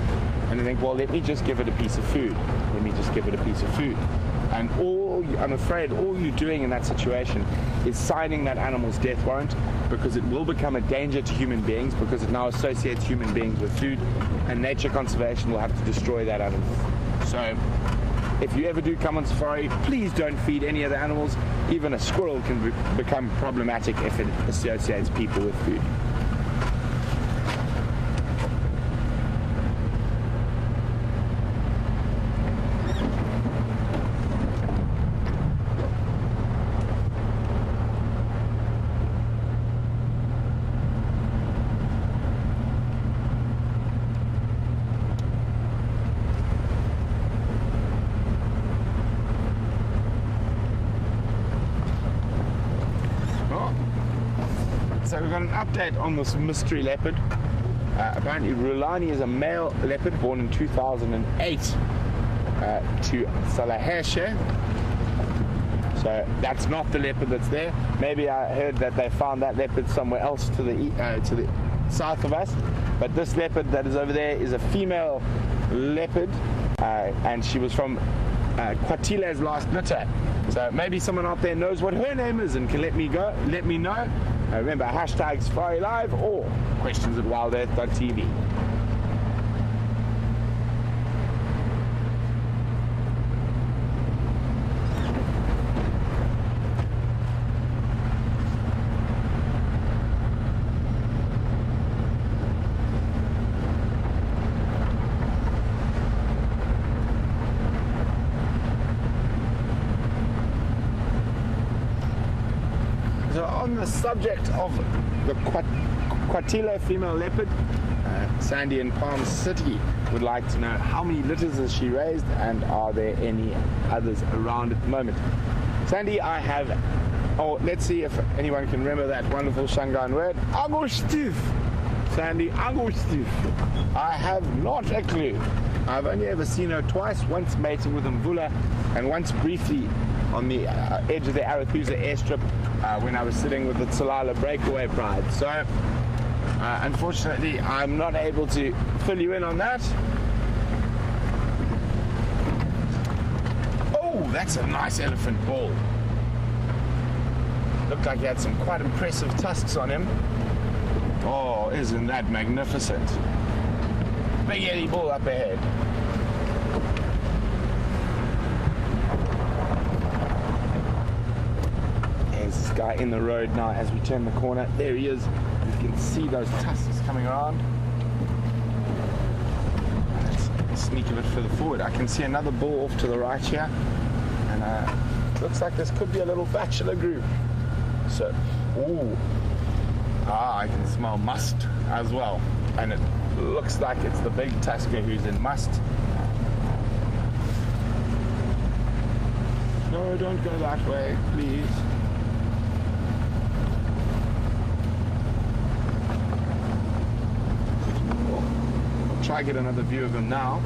and they think, well, let me just give it a piece of food. Let me just give it a piece of food. And I'm afraid all you're doing in that situation is signing that animal's death warrant, because it will become a danger to human beings, because it now associates human beings with food, and nature conservation will have to destroy that animal. So if you ever do come on safari, please don't feed any other animals. Even a squirrel can become problematic if it associates people with food. So we've got an update on this mystery leopard. Apparently Rulani is a male leopard born in 2008 to Salaheshe. So that's not the leopard that's there. Maybe I heard that they found that leopard somewhere else to the south of us. But this leopard that is over there is a female leopard, and she was from Kwatile's last litter. So maybe someone out there knows what her name is and can let me know. Remember, hashtag Safari Live or questions@wildearth.tv. So on the subject of the Kwatila female leopard, Sandy in Palm City would like to know how many litters has she raised and are there any others around at the moment. Sandy, I have, let's see if anyone can remember that wonderful Shangaan word, Agostif. Sandy, Agostif. I have not a clue. I've only ever seen her twice, once mating with Mvula and once briefly on the edge of the Arathusa airstrip when I was sitting with the Tsalala breakaway pride. So unfortunately I'm not able to fill you in on that. Oh, that's a nice elephant bull. Looked like he had some quite impressive tusks on him. Oh, isn't that magnificent? Big Eddie bull up ahead. There's this guy in the road now as we turn the corner. There he is. You can see those tusks coming around. Let's sneak a bit further forward. I can see another bull off to the right here. And looks like this could be a little bachelor group. So, ooh. I can smell must as well. And it looks like it's the big tusker who's in must. No, don't go that way, please. I'll try to get another view of him now.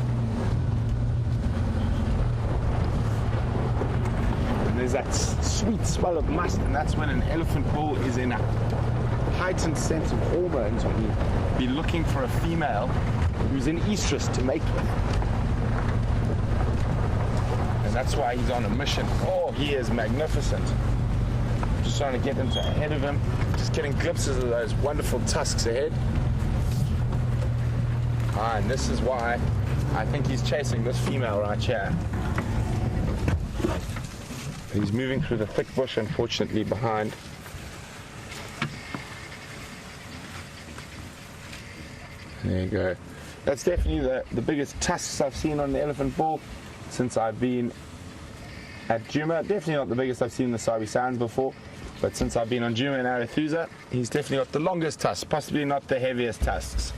And there's that sweet smell of must, and that's when an elephant bull is in a heightened sense of hormones when you be looking for a female who's in estrus to mate with. And that's why he's on a mission. Oh, he is magnificent. Just trying to get ahead of him. Just getting glimpses of those wonderful tusks ahead. And this is why I think he's chasing this female right here. He's moving through the thick bush, unfortunately, behind. There you go. That's definitely the biggest tusks I've seen on the elephant bull since I've been at Djuma. Definitely not the biggest I've seen in the Sabi Sands before, but since I've been on Djuma and Arathusa, he's definitely got the longest tusks, possibly not the heaviest tusks.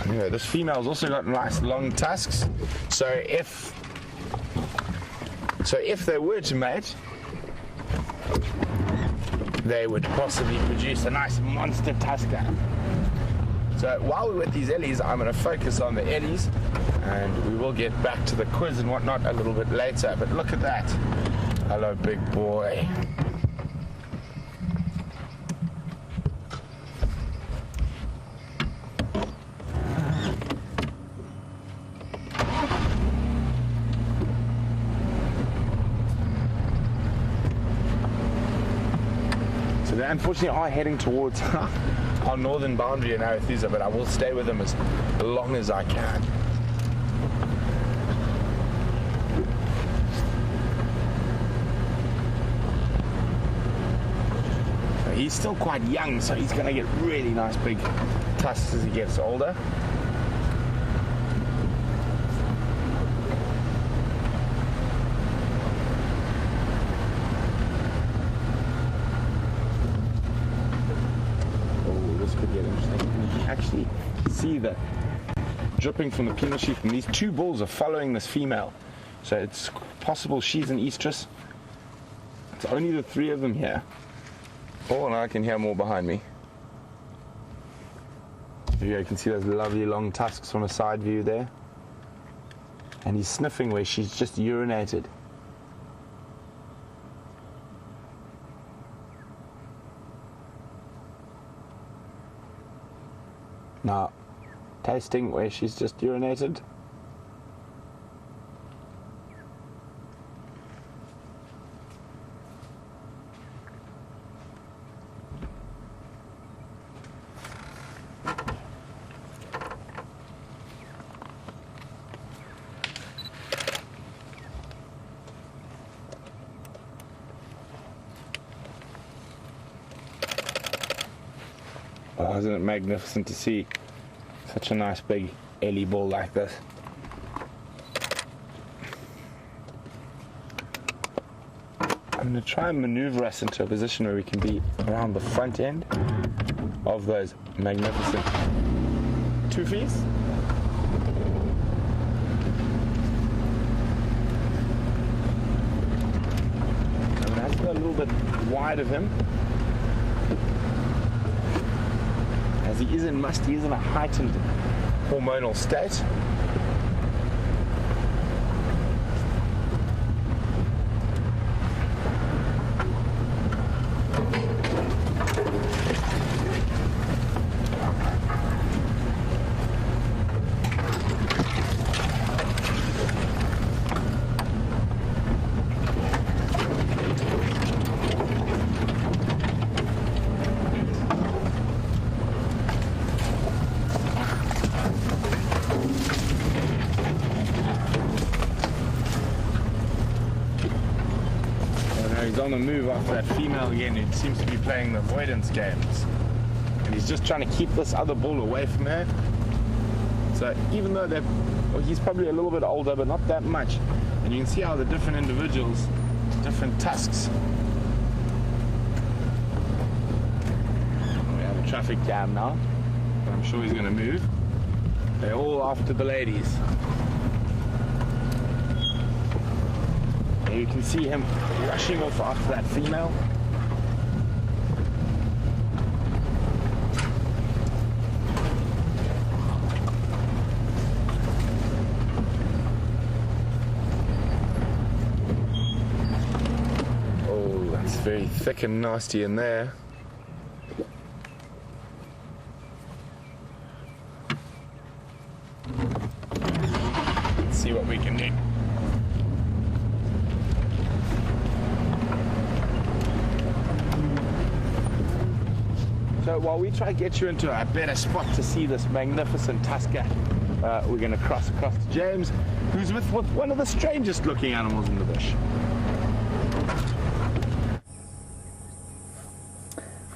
Anyway, this female's also got nice long tusks, so if they were to mate, they would possibly produce a nice monster tusker. So while we're with these ellies, I'm going to focus on the ellies, and we will get back to the quiz and whatnot a little bit later. But look at that. Hello, big boy. They unfortunately are heading towards our northern boundary in Arathusa, but I will stay with them as long as I can. So he's still quite young, so he's going to get really nice big tusks as he gets older. Actually see the dripping from the penile sheath, and these two bulls are following this female, so it's possible she's an estrus. It's only the three of them here. Oh, now I can hear more behind me. You can see those lovely long tusks from a side view there, and he's sniffing where she's just urinated. Now, tasting where she's just urinated. Oh, isn't it magnificent to see such a nice big ellie bull like this? I'm going to try and maneuver us into a position where we can be around the front end of those magnificent toofies. I'm going to have to go a little bit wide of him, as he is in a heightened hormonal state. He's on the move after that female again, who seems to be playing the avoidance games. And he's just trying to keep this other bull away from her. So even though he's probably a little bit older, but not that much. And you can see how the different individuals, different tusks. We have a traffic jam now, but I'm sure he's going to move. They're all after the ladies. You can see him rushing off after that female. Oh, that's very thick and nasty in there. Let's see what we can do. So while we try to get you into a better spot to see this magnificent tusker, we're going to cross across to James, who's with one of the strangest looking animals in the bush.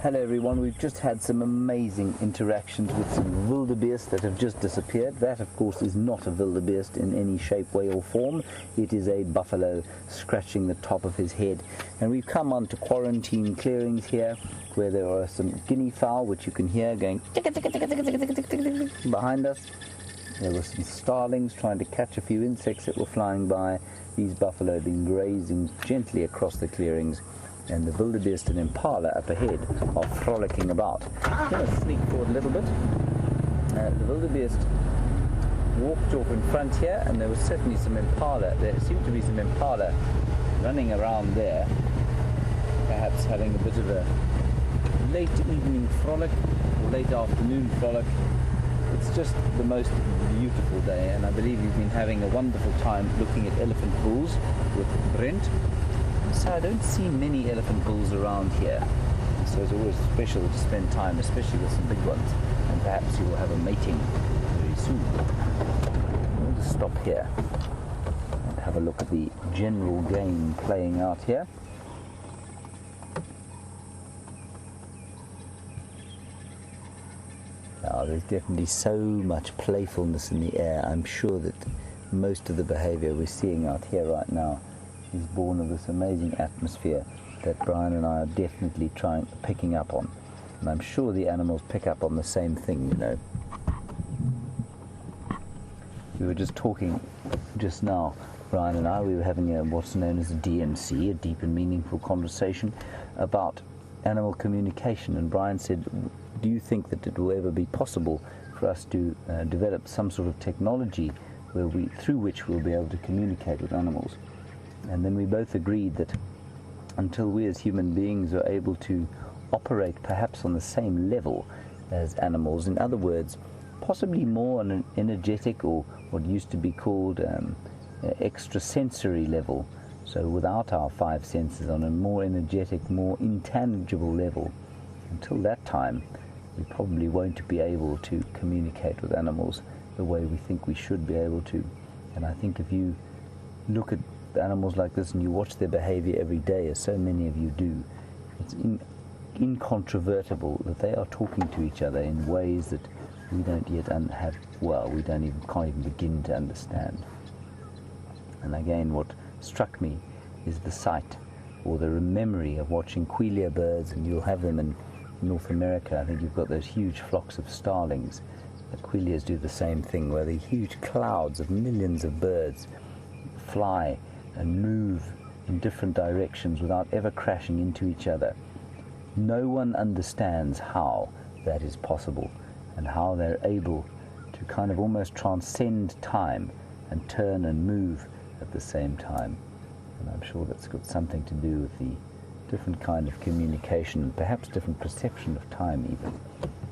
Hello everyone, we've just had some amazing interactions with some wildebeest that have just disappeared. That of course is not a wildebeest in any shape, way or form. It is a buffalo scratching the top of his head. And we've come onto quarantine clearings here where there are some guinea fowl which you can hear going behind us. There were some starlings trying to catch a few insects that were flying by. These buffalo have been grazing gently across the clearings. And the wildebeest and impala up ahead are frolicking about. I'm going to sneak forward a little bit. The wildebeest walked off in front here, and there was certainly some impala. There seemed to be some impala running around there, perhaps having a bit of a late evening frolic, or late afternoon frolic. It's just the most beautiful day, and I believe you've been having a wonderful time looking at elephant bulls with Brent. So I don't see many elephant bulls around here, so it's always special to spend time, especially with some big ones, and perhaps you will have a mating very soon. We'll just stop here and have a look at the general game playing out here. Now, there's definitely so much playfulness in the air. I'm sure that most of the behavior we're seeing out here right now is born of this amazing atmosphere that Brian and I are definitely picking up on. And I'm sure the animals pick up on the same thing, you know. We were just talking just now, Brian and I, we were having what's known as a DMC, a deep and meaningful conversation about animal communication. And Brian said, do you think that it will ever be possible for us to develop some sort of technology through which we'll be able to communicate with animals? And then we both agreed that until we as human beings are able to operate perhaps on the same level as animals, in other words, possibly more on an energetic or what used to be called extrasensory level, so without our five senses, on a more energetic, more intangible level, until that time we probably won't be able to communicate with animals the way we think we should be able to. And I think if you look at animals like this and you watch their behavior every day, as so many of you do, it's incontrovertible that they are talking to each other in ways that we don't yet can't even begin to understand. And again, what struck me is the sight or the memory of watching quail birds, and you'll have them in North America. I think you've got those huge flocks of starlings. The quailias do the same thing, where the huge clouds of millions of birds fly and move in different directions without ever crashing into each other. No one understands how that is possible and how they're able to kind of almost transcend time and turn and move at the same time. And I'm sure that's got something to do with the different kind of communication, perhaps different perception of time even,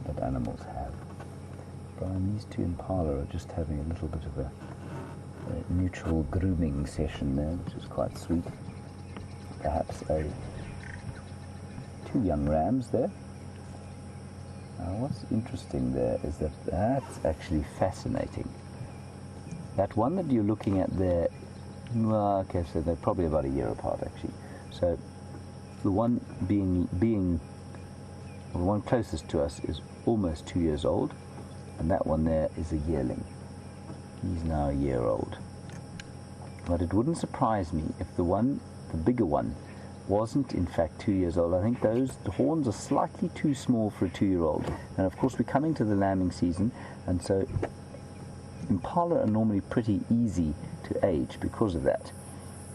that animals have. Brian, these two impala are just having a little bit of a mutual grooming session there, which is quite sweet. Perhaps two young rams there. Now what's interesting there is that that's actually fascinating. That one that you're looking at there, well, okay, so they're probably about a year apart actually. So the one the one closest to us is almost 2 years old, and that one there is a yearling. He's now a year old. But it wouldn't surprise me if the bigger one, wasn't in fact 2 years old. I think the horns are slightly too small for a 2-year-old. And of course we're coming to the lambing season, and so impala are normally pretty easy to age because of that.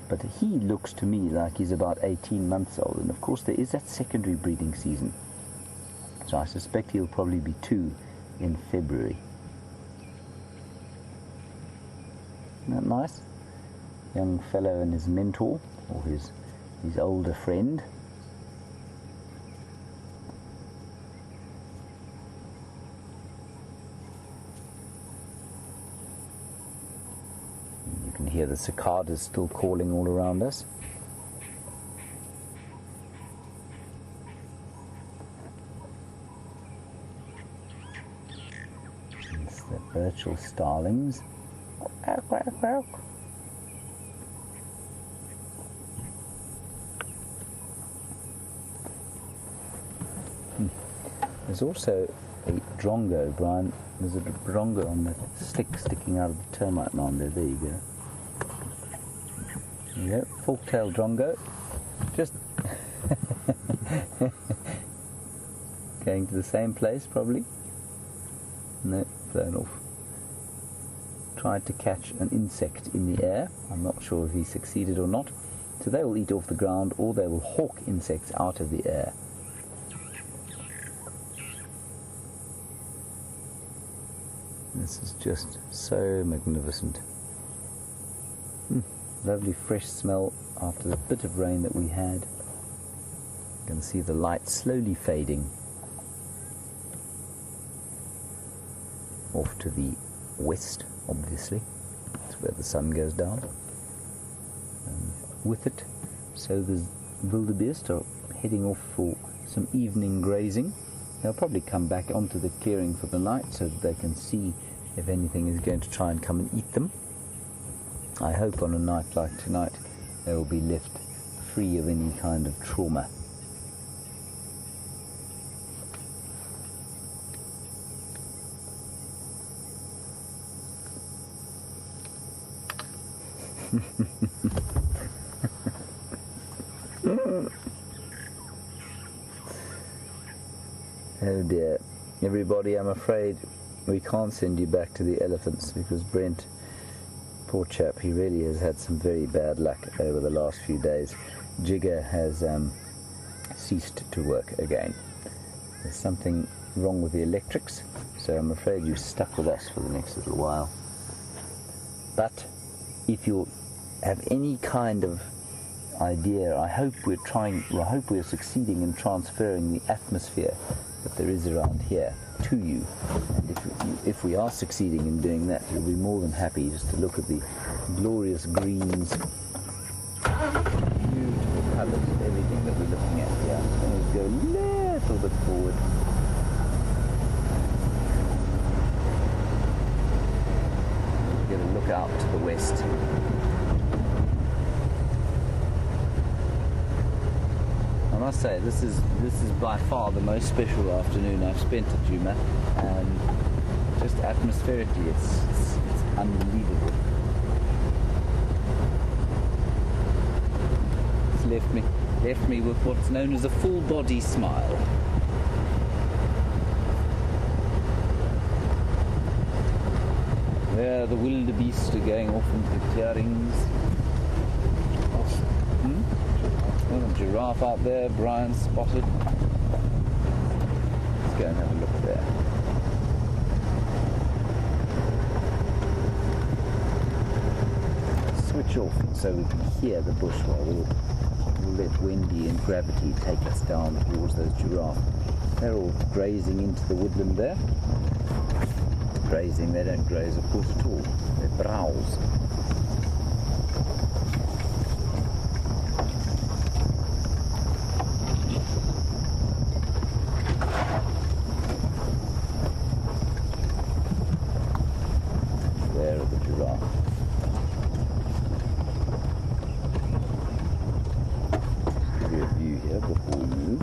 But he looks to me like he's about 18 months old, and of course there is that secondary breeding season. So I suspect he'll probably be 2 in February. Isn't that nice? Young fellow and his mentor, or his older friend. You can hear the cicadas still calling all around us. It's the virtual starlings. Quack, quack, quack. There's also a drongo, Brian. There's a drongo on the stick sticking out of the termite mound there. There you go. There you go. Fork-tailed drongo. Just going to the same place, probably. No, flown off. Tried to catch an insect in the air. I'm not sure if he succeeded or not. So they will eat off the ground, or they will hawk insects out of the air. This is just so magnificent. Lovely fresh smell after the bit of rain that we had. You can see the light slowly fading off to the west, obviously. That's where the sun goes down. And with it, so the wildebeest are heading off for some evening grazing. They'll probably come back onto the clearing for the night so that they can see if anything is going to try and come and eat them. I hope on a night like tonight they will be left free of any kind of trauma. Oh dear. Everybody, I'm afraid we can't send you back to the elephants because Brent, poor chap, he really has had some very bad luck over the last few days. Jigger has ceased to work again. There's something wrong with the electrics, so I'm afraid you're stuck with us for the next little while. But if you have any kind of idea, I hope we're succeeding in transferring the atmosphere that there is around here to you. And if we are succeeding in doing that, you'll be more than happy just to look at the glorious greens, beautiful colours of everything that we're looking at here. I'm going to go a little bit forward. Get a look out to the west. I must say, this is by far the most special afternoon I've spent at Djuma, and just atmospherically it's unbelievable. It's left me left me with what's known as a full body smile. There the wildebeest are going off into the clearings. Oh, a giraffe out there, Brian spotted. Let's go and have a look there. Switch off so we can hear the bush while we'll let Wendy and gravity take us down towards those giraffes. They're all grazing into the woodland there. Grazing, they don't graze of course at all. They browse. There are the giraffes. Give you a view here before we move.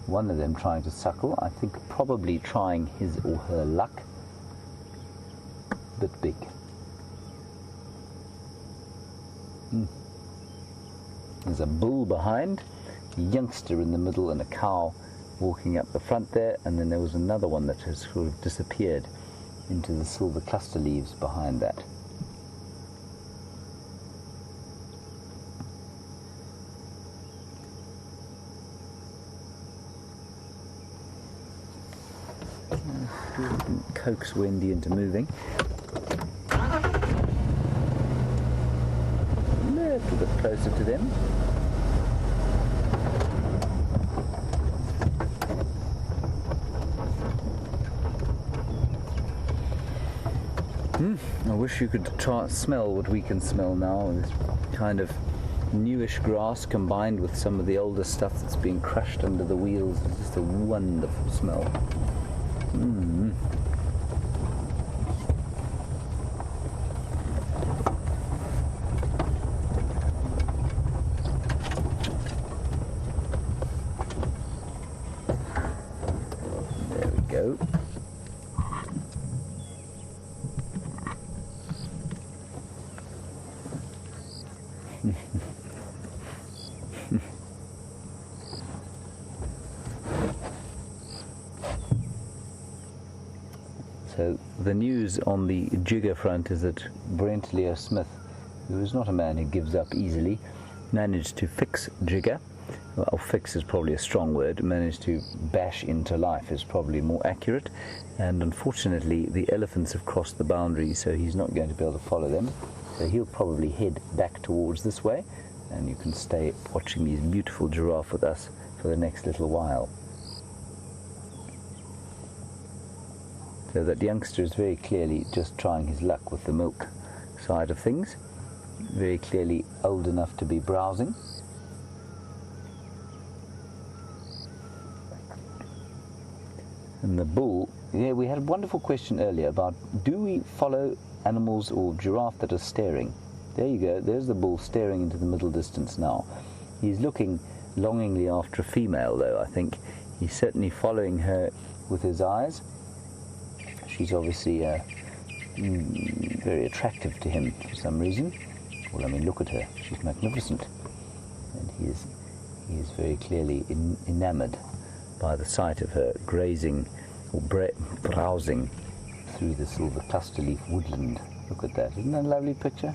One of them trying to suckle, I think probably trying his or her luck. Bit big. There's a bull behind, a youngster in the middle, and a cow walking up the front there, and then there was another one that has sort of disappeared into the silver cluster leaves behind that. Coax Wendy into moving. A little bit closer to them. I wish you could try smell what we can smell now. This kind of newish grass combined with some of the older stuff that's being crushed under the wheels. It's just a wonderful smell. There we go. So the news on the jigger front is that Brent Leo Smith, who is not a man who gives up easily, managed to fix jigger. Well, fix is probably a strong word. Managed to bash into life is probably more accurate. And unfortunately, the elephants have crossed the boundary, so he's not going to be able to follow them. So he'll probably head back towards this way, and you can stay watching these beautiful giraffe with us for the next little while. So that youngster is very clearly just trying his luck with the milk side of things. Very clearly old enough to be browsing. And the bull, yeah, we had a wonderful question earlier about, do we follow animals or giraffe that are staring? There you go, there's the bull staring into the middle distance now. He's looking longingly after a female though, I think. He's certainly following her with his eyes. She's obviously very attractive to him for some reason. Well, I mean, look at her. She's magnificent. And he is very clearly enamored by the sight of her grazing or browsing through the silver cluster leaf woodland. Look at that. Isn't that a lovely picture?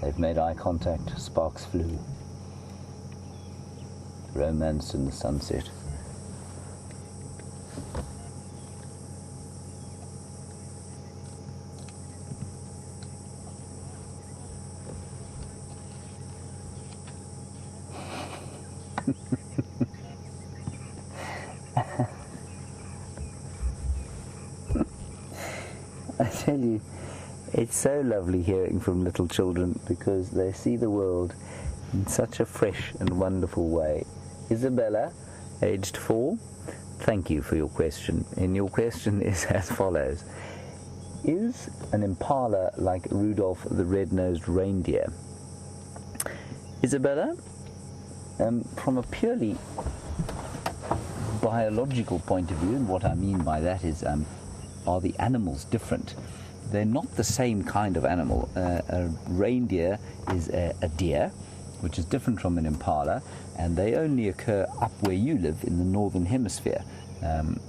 They've made eye contact. Sparks flew. Romance in the sunset. I tell you, it's so lovely hearing from little children because they see the world in such a fresh and wonderful way. Isabella, aged 4, thank you for your question. And your question is as follows. Is an impala like Rudolph the red-nosed reindeer? Isabella, from a purely biological point of view, and what I mean by that is, are the animals different? they're not the same kind of animal. A reindeer is a deer, which is different from an impala, and they only occur up where you live in the northern hemisphere. And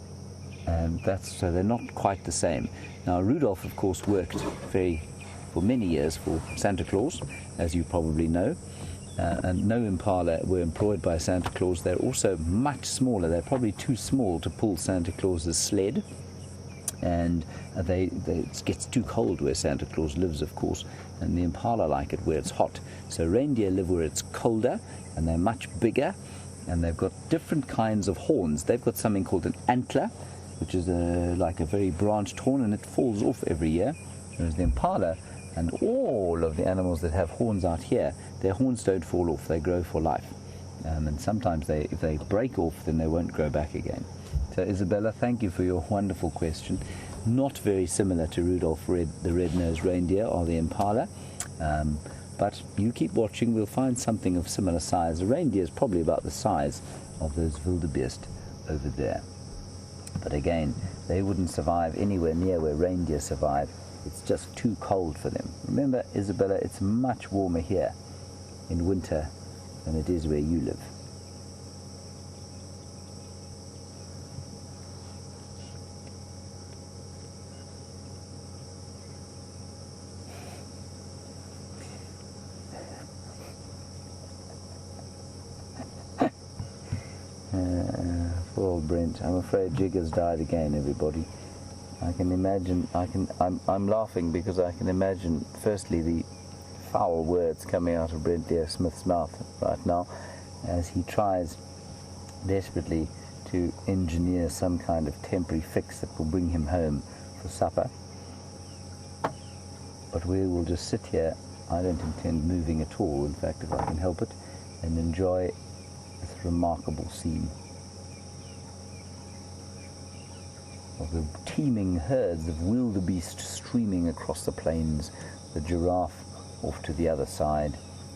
so they're not quite the same. Now, Rudolph, of course, worked for many years for Santa Claus, as you probably know. And no impala were employed by Santa Claus. They're also much smaller. They're probably too small to pull Santa Claus's sled. And it gets too cold where Santa Claus lives, of course, and the impala like it where it's hot. So reindeer live where it's colder, and they're much bigger, and they've got different kinds of horns. They've got something called an antler, which is like a very branched horn, and it falls off every year, whereas the impala and all of the animals that have horns out here, their horns don't fall off, they grow for life. And sometimes if they break off, then they won't grow back again. So Isabella, thank you for your wonderful question. Not very similar to Rudolph the red-nosed reindeer or the impala, but you keep watching, we'll find something of similar size. A reindeer is probably about the size of those wildebeest over there. But again, they wouldn't survive anywhere near where reindeer survive. It's just too cold for them. Remember, Isabella, it's much warmer here in winter than it is where you live. Poor old Brent. I'm afraid Jigger's died again, everybody. I can imagine, I'm laughing because I can imagine, firstly, the foul words coming out of Brent Deere Smith's mouth right now as he tries desperately to engineer some kind of temporary fix that will bring him home for supper. But we will just sit here. I don't intend moving at all, in fact, if I can help it, and enjoy this remarkable scene of the teeming herds of wildebeest streaming across the plains, the giraffe off to the other side,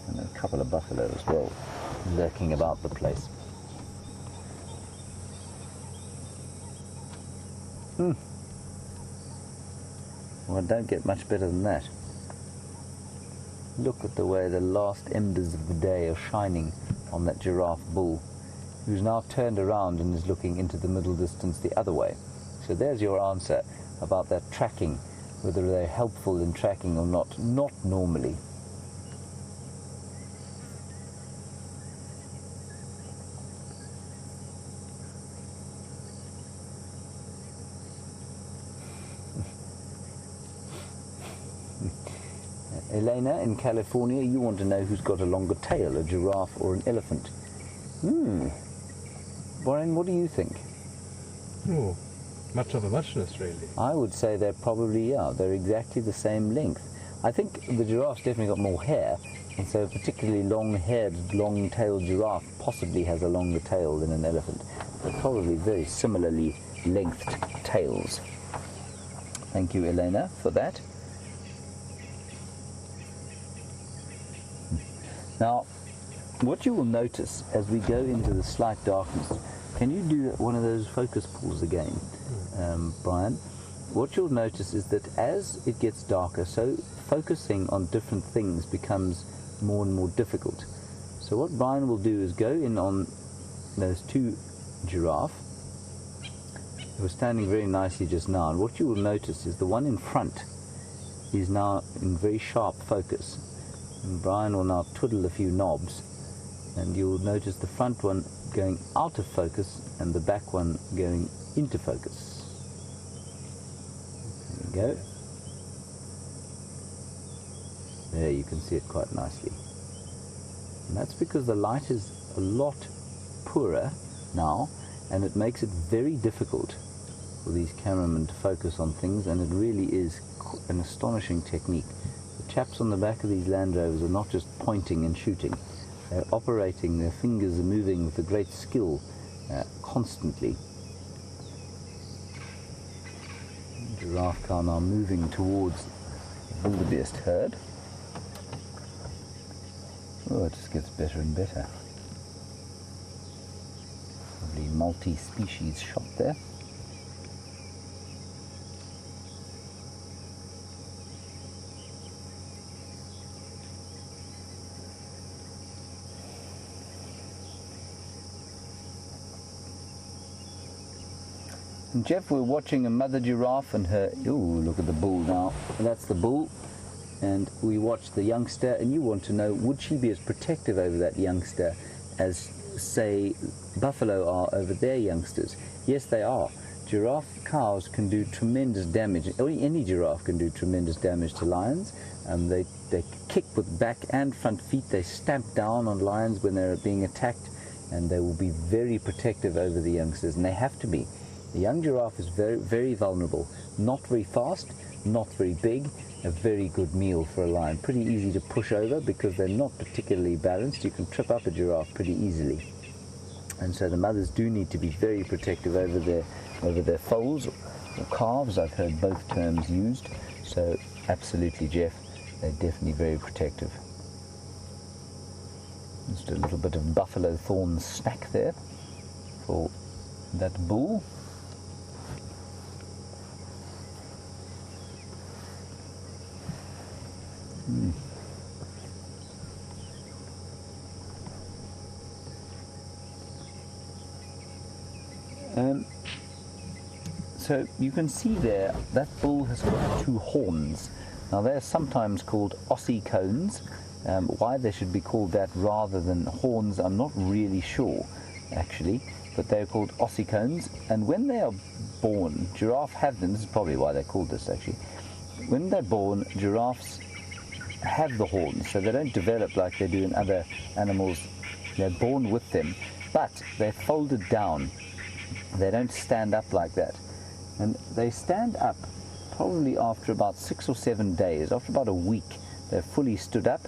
and a couple of buffalo as well, lurking about the place. Well, don't get much better than that. Look at the way the last embers of the day are shining on that giraffe bull, who's now turned around and is looking into the middle distance the other way. So there's your answer about that tracking, whether they're helpful in tracking or not. Not normally. Elena, in California, you want to know who's got a longer tail, a giraffe or an elephant. Warren, what do you think? Oh, much of a muchness, really. I would say they're probably, they're exactly the same length. I think the giraffe's definitely got more hair, and so a particularly long-haired, long-tailed giraffe possibly has a longer tail than an elephant. They're probably very similarly lengthed tails. Thank you, Elena, for that. Now, what you will notice as we go into the slight darkness, can you do one of those focus pulls again, Brian? What you'll notice is that as it gets darker, so focusing on different things becomes more and more difficult. So what Brian will do is go in on those two giraffe who are standing very nicely just now, and what you will notice is the one in front is now in very sharp focus. And Brian will now twiddle a few knobs, and you'll notice the front one going out of focus and the back one going into focus. There we go. There, you can see it quite nicely. And that's because the light is a lot poorer now, and it makes it very difficult for these cameramen to focus on things, and it really is an astonishing technique. The chaps on the back of these Land Rovers are not just pointing and shooting. They're operating, their fingers are moving with a great skill constantly. Giraffe car now moving towards the wildebeest herd. Oh, it just gets better and better. Lovely multi-species shot there. And Jeff, we're watching a mother giraffe and her... Ooh, look at the bull now. That's the bull. And we watched the youngster, and you want to know, would she be as protective over that youngster as, say, buffalo are over their youngsters? Yes, they are. Giraffe cows can do tremendous damage. Any giraffe can do tremendous damage to lions. They kick with back and front feet. They stamp down on lions when they're being attacked, and they will be very protective over the youngsters, and they have to be. The young giraffe is very, very vulnerable. Not very fast, not very big, a very good meal for a lion. Pretty easy to push over because they're not particularly balanced. You can trip up a giraffe pretty easily. And so the mothers do need to be very protective over their foals or calves. I've heard both terms used. So absolutely, Jeff, they're definitely very protective. Just a little bit of buffalo thorn snack there for that bull. So you can see there that bull has got 2 horns. Now they're sometimes called ossicones. Why they should be called that rather than horns, I'm not really sure actually, but they're called ossicones. And when they are born, giraffe have them. This is probably why they're called this actually. When they're born, giraffes have the horns, so they don't develop like they do in other animals. They're born with them, but they're folded down. They don't stand up like that. And they stand up probably after about 6 or 7 days, after about a week, they're fully stood up.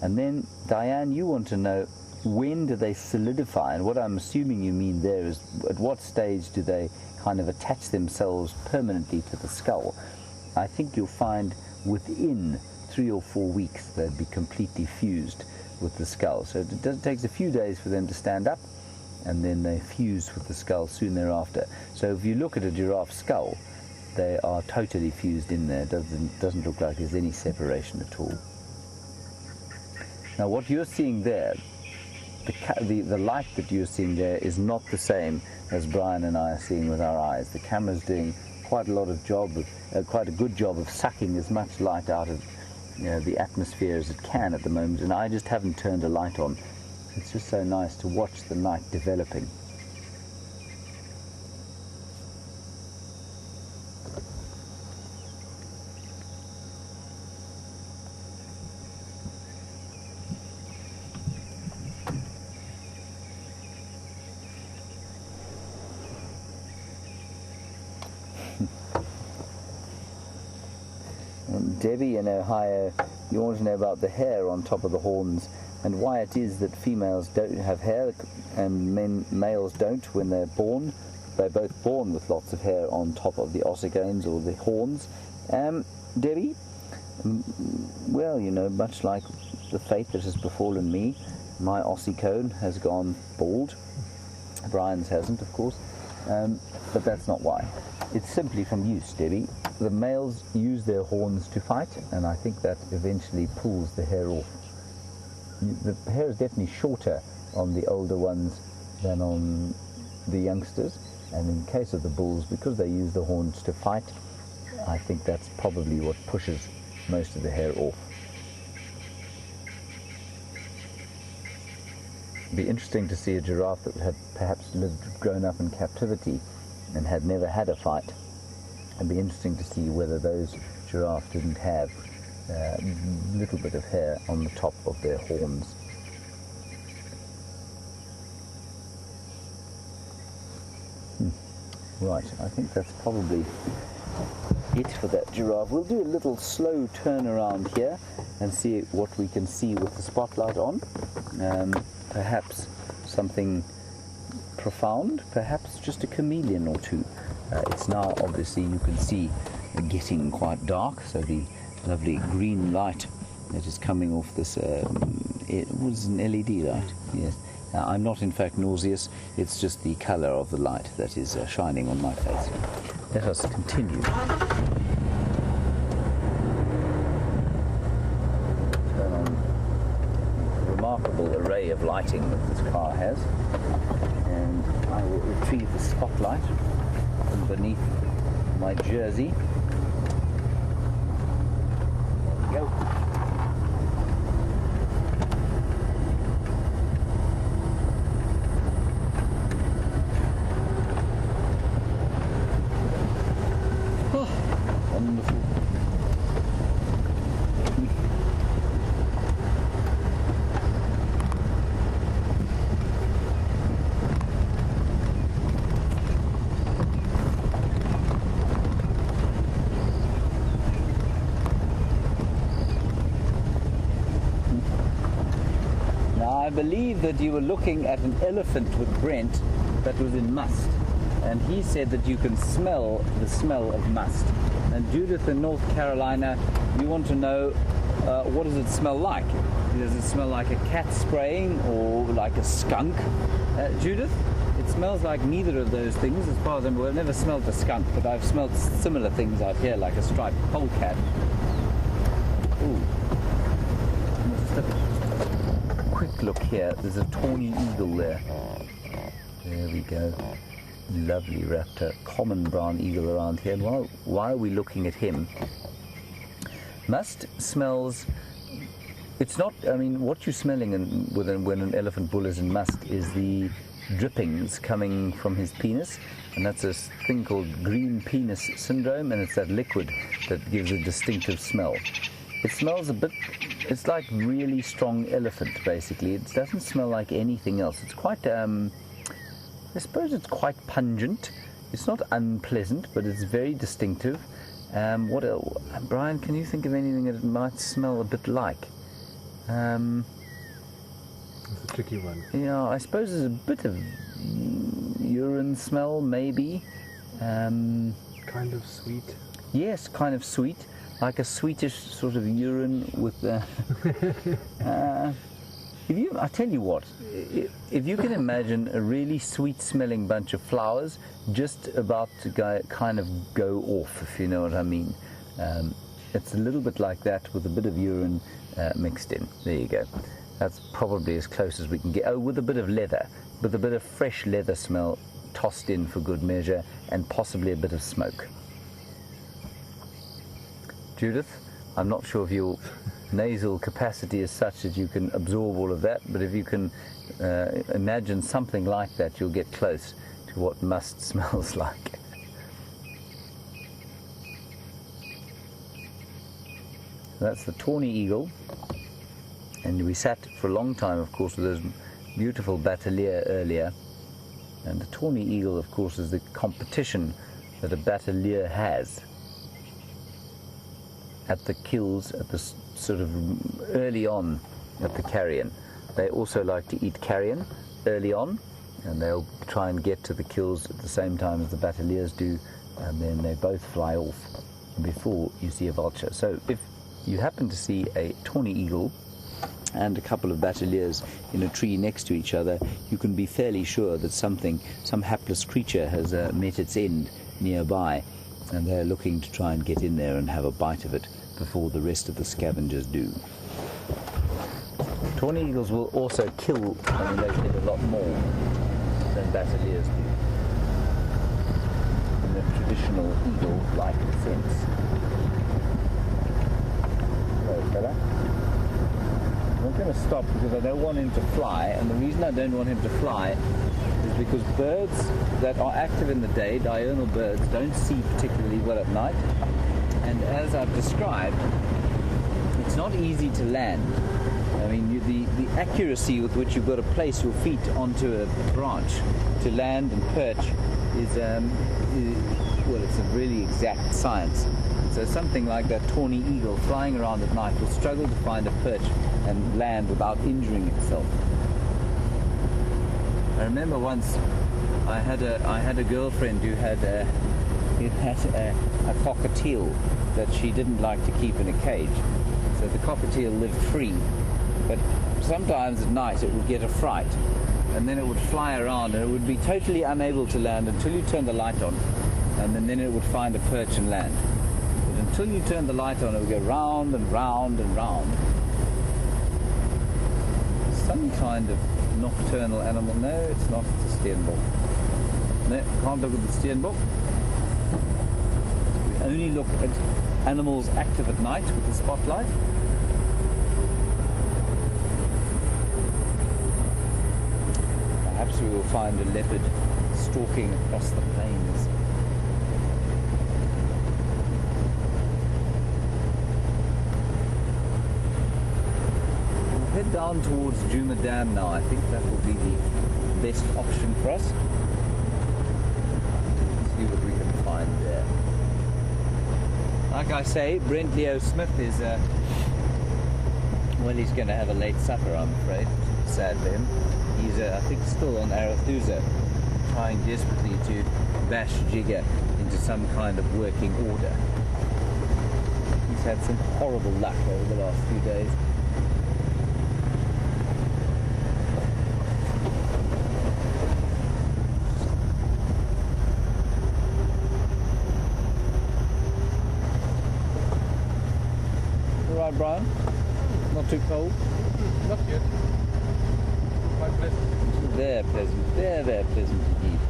And then, Diane, you want to know, when do they solidify? And what I'm assuming you mean there is, at what stage do they kind of attach themselves permanently to the skull? I think you'll find within 3 or 4 weeks they'd be completely fused with the skull. So it takes a few days for them to stand up, and then they fuse with the skull soon thereafter. So if you look at a giraffe skull, they are totally fused in there. It doesn't look like there's any separation at all. Now what you're seeing there, the light that you're seeing there is not the same as Brian and I are seeing with our eyes. The camera's doing quite a good job of sucking as much light out of the atmosphere as it can at the moment, and I just haven't turned a light on. It's just so nice to watch the night developing. Debbie in Ohio, you want to know about the hair on top of the horns and why it is that females don't have hair and males don't when they're born. They're both born with lots of hair on top of the ossicones or the horns. Debbie, well, much like the fate that has befallen me, my ossicone has gone bald. Brian's hasn't, of course, but that's not why. It's simply from use, Debbie. The males use their horns to fight, and I think that eventually pulls the hair off. The hair is definitely shorter on the older ones than on the youngsters, and in case of the bulls, because they use the horns to fight, I think that's probably what pushes most of the hair off. It'd be interesting to see a giraffe that had perhaps grown up in captivity and had never had a fight. It'd be interesting to see whether those giraffes didn't have a little bit of hair on the top of their horns. Right, I think that's probably it for that giraffe. We'll do a little slow turn around here and see what we can see with the spotlight on. Perhaps something profound, perhaps just a chameleon or two. It's now, obviously, you can see getting quite dark, so the lovely green light that is coming off this, it was an LED light, yes. I'm not in fact nauseous, it's just the colour of the light that is shining on my face. Let us continue. Turn on the remarkable array of lighting that this car has, and I will retrieve the spotlight. from beneath my jersey. There we go. Wonderful. Now I believe that you were looking at an elephant with Brent that was in must, and he said that you can smell the smell of must. And Judith in North Carolina, you want to know what does it smell like? Does it smell like a cat spraying or like a skunk? Judith, it smells like neither of those things as far as I'm aware. I've never smelled a skunk, but I've smelled similar things out here like a striped polecat. Ooh. Just a quick look here. There's a tawny eagle there. There we go. Lovely raptor, common brown eagle around here. And why are we looking at him? Must smells, it's not, I mean, what you're smelling when an elephant bull is in must is the drippings coming from his penis, and that's a thing called green penis syndrome, and it's that liquid that gives a distinctive smell. It smells a bit, it's like really strong elephant basically. It doesn't smell like anything else. It's quite, I suppose it's quite pungent. It's not unpleasant, but it's very distinctive. What else? Brian, can you think of anything that it might smell a bit like? It's a tricky one. Yeah, I suppose there's a bit of urine smell, maybe. Kind of sweet. Yes, kind of sweet, like a sweetish sort of urine with. I tell you what, if you can imagine a really sweet-smelling bunch of flowers just about to kind of go off, if you know what I mean. It's a little bit like that with a bit of urine mixed in. There you go. That's probably as close as we can get. Oh, with a bit of leather, with a bit of fresh leather smell tossed in for good measure, and possibly a bit of smoke. Judith, I'm not sure if you'll... nasal capacity is such that you can absorb all of that, but if you can imagine something like that, you'll get close to what must smells like. That's the tawny eagle, and we sat for a long time, of course, with those beautiful batelier earlier, and the tawny eagle, of course, is the competition that a batelier has at the kills, at the sort of early on at the carrion. They also like to eat carrion early on, and they'll try and get to the kills at the same time as the bateliers do, and then they both fly off before you see a vulture. So if you happen to see a tawny eagle and a couple of bateliers in a tree next to each other, you can be fairly sure that some hapless creature has met its end nearby, and they're looking to try and get in there and have a bite of it before the rest of the scavengers do. Tawny eagles will also kill, I mean, they kill a lot more than bateliers do in the traditional eagle-like sense. Hello, fella. I'm going to stop because I don't want him to fly, and the reason I don't want him to fly is because birds that are active in the day, diurnal birds, don't see particularly well at night. And as I've described, it's not easy to land. I mean, the accuracy with which you've got to place your feet onto a branch to land and perch is well, it's a really exact science. So something like that tawny eagle flying around at night will struggle to find a perch and land without injuring itself. I remember once I had a girlfriend who had a cockatiel that she didn't like to keep in a cage. So the cockatiel lived free, but sometimes at night it would get a fright, and then it would fly around and it would be totally unable to land until you turn the light on, and then it would find a perch and land. But until you turn the light on, it would go round and round and round. Some kind of nocturnal animal. No, it's not. It's a steenbok. No, can't look at the steenbok. only look at animals active at night with the spotlight. Perhaps we will find a leopard stalking across the plains. We'll head down towards Juma Dam now. I think that will be the best option for us. See what we can find there. Like I say, Brent Leo Smith is, well, he's going to have a late supper, I'm afraid. Sad for him. He's, I think, still on Arathusa, trying desperately to bash Jigger into some kind of working order. He's had some horrible luck over the last few days. Brian? Not too cold? Not yet. Quite pleasant. Very pleasant. Very, very pleasant indeed.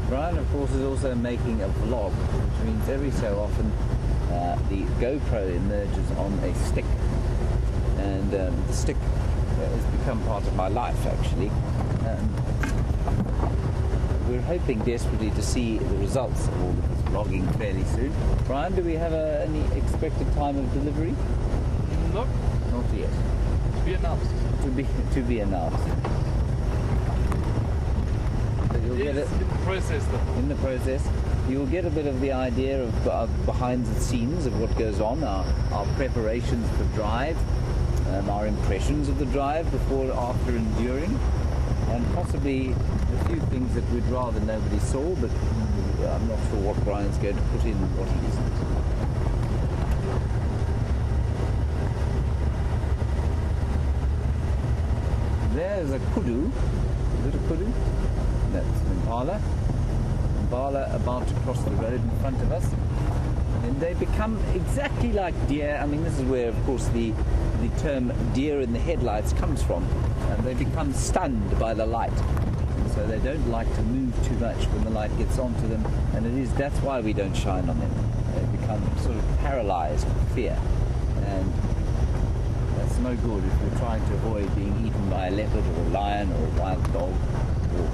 Brian, of course, is also making a vlog, which means every so often the GoPro emerges on a stick, and the stick has become part of my life, actually. We're hoping desperately to see the results of all of this vlogging fairly soon. Brian, do we have any expected time of delivery? No. Not yet. To be announced. To be announced. But you'll get it in the process, though. in the process. You'll get a bit of the idea of behind the scenes of what goes on, our preparations for drive, our impressions of the drive before, after, and during, and possibly a few things that we'd rather nobody saw, but I'm not sure what Brian's going to put in and what he isn't. There's a kudu. Is it a kudu? That's an impala. About to cross the road in front of us, and they become exactly like deer. I mean, this is where, of course, the term deer in the headlights comes from, and they become stunned by the light, so they don't like to move too much when the light gets onto them, and that's why we don't shine on them. They become sort of paralyzed with fear, and that's no good if we're trying to avoid being eaten by a leopard or a lion or a wild dog or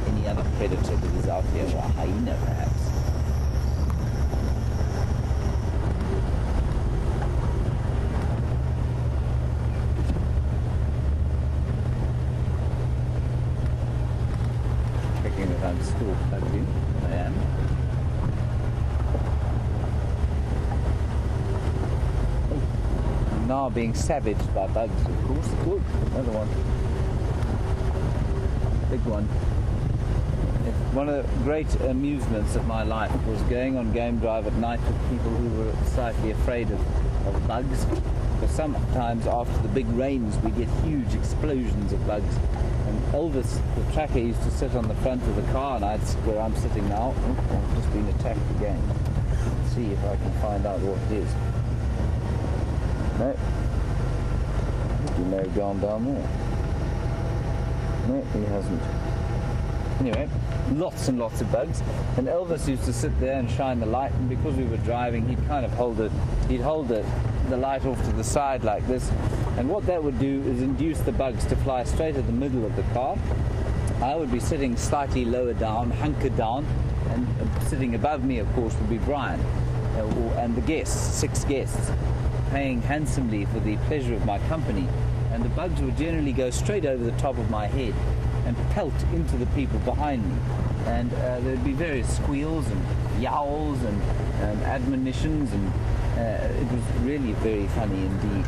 any other predator that is out here, or a hyena perhaps. Checking that I'm still plugged in. I am. Oh, I'm now being savaged by bugs, of course. Good, another one. Big one. One of the great amusements of my life was going on game drive at night with people who were slightly afraid of bugs. Because sometimes after the big rains we get huge explosions of bugs. And Elvis, the tracker, used to sit on the front of the car, and where I'm sitting now, I've just been attacked again. Let's see if I can find out what it is. No. I think he may have gone down there. No, he hasn't. Anyway, lots and lots of bugs, and Elvis used to sit there and shine the light, and because we were driving, he'd kind of hold the light off to the side like this, and what that would do is induce the bugs to fly straight at the middle of the car. I would be sitting slightly lower down, hunkered down, and sitting above me, of course, would be Brian, and the guests, 6 guests, paying handsomely for the pleasure of my company, and the bugs would generally go straight over the top of my head and pelt into the people behind me, and there'd be various squeals and yowls and admonitions, and it was really very funny indeed.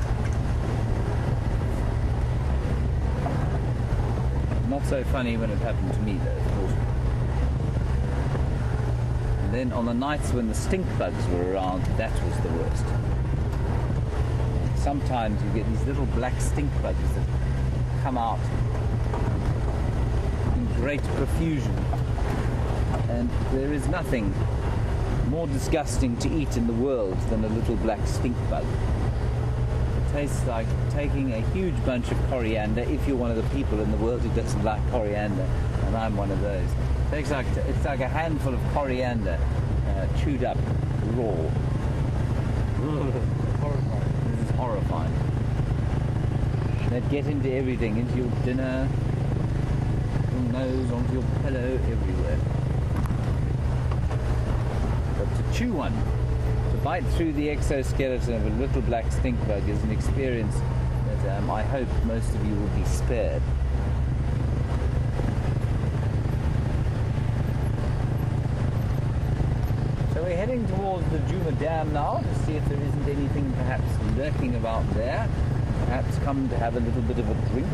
Not so funny when it happened to me, though, of course. And then on the nights when the stink bugs were around, that was the worst. Sometimes you get these little black stink bugs that come out great profusion, and there is nothing more disgusting to eat in the world than a little black stink bug. It tastes like taking a huge bunch of coriander, if you're one of the people in the world who doesn't like coriander, and I'm one of those. It's like a handful of coriander chewed up raw. Horrifying. This is horrifying. They'd get into everything, into your dinner, your nose, onto your pillow, everywhere. But to chew one, to bite through the exoskeleton of a little black stink bug is an experience that I hope most of you will be spared. So we're heading towards the Juma Dam now to see if there isn't anything perhaps lurking about there. Perhaps come to have a little bit of a drink.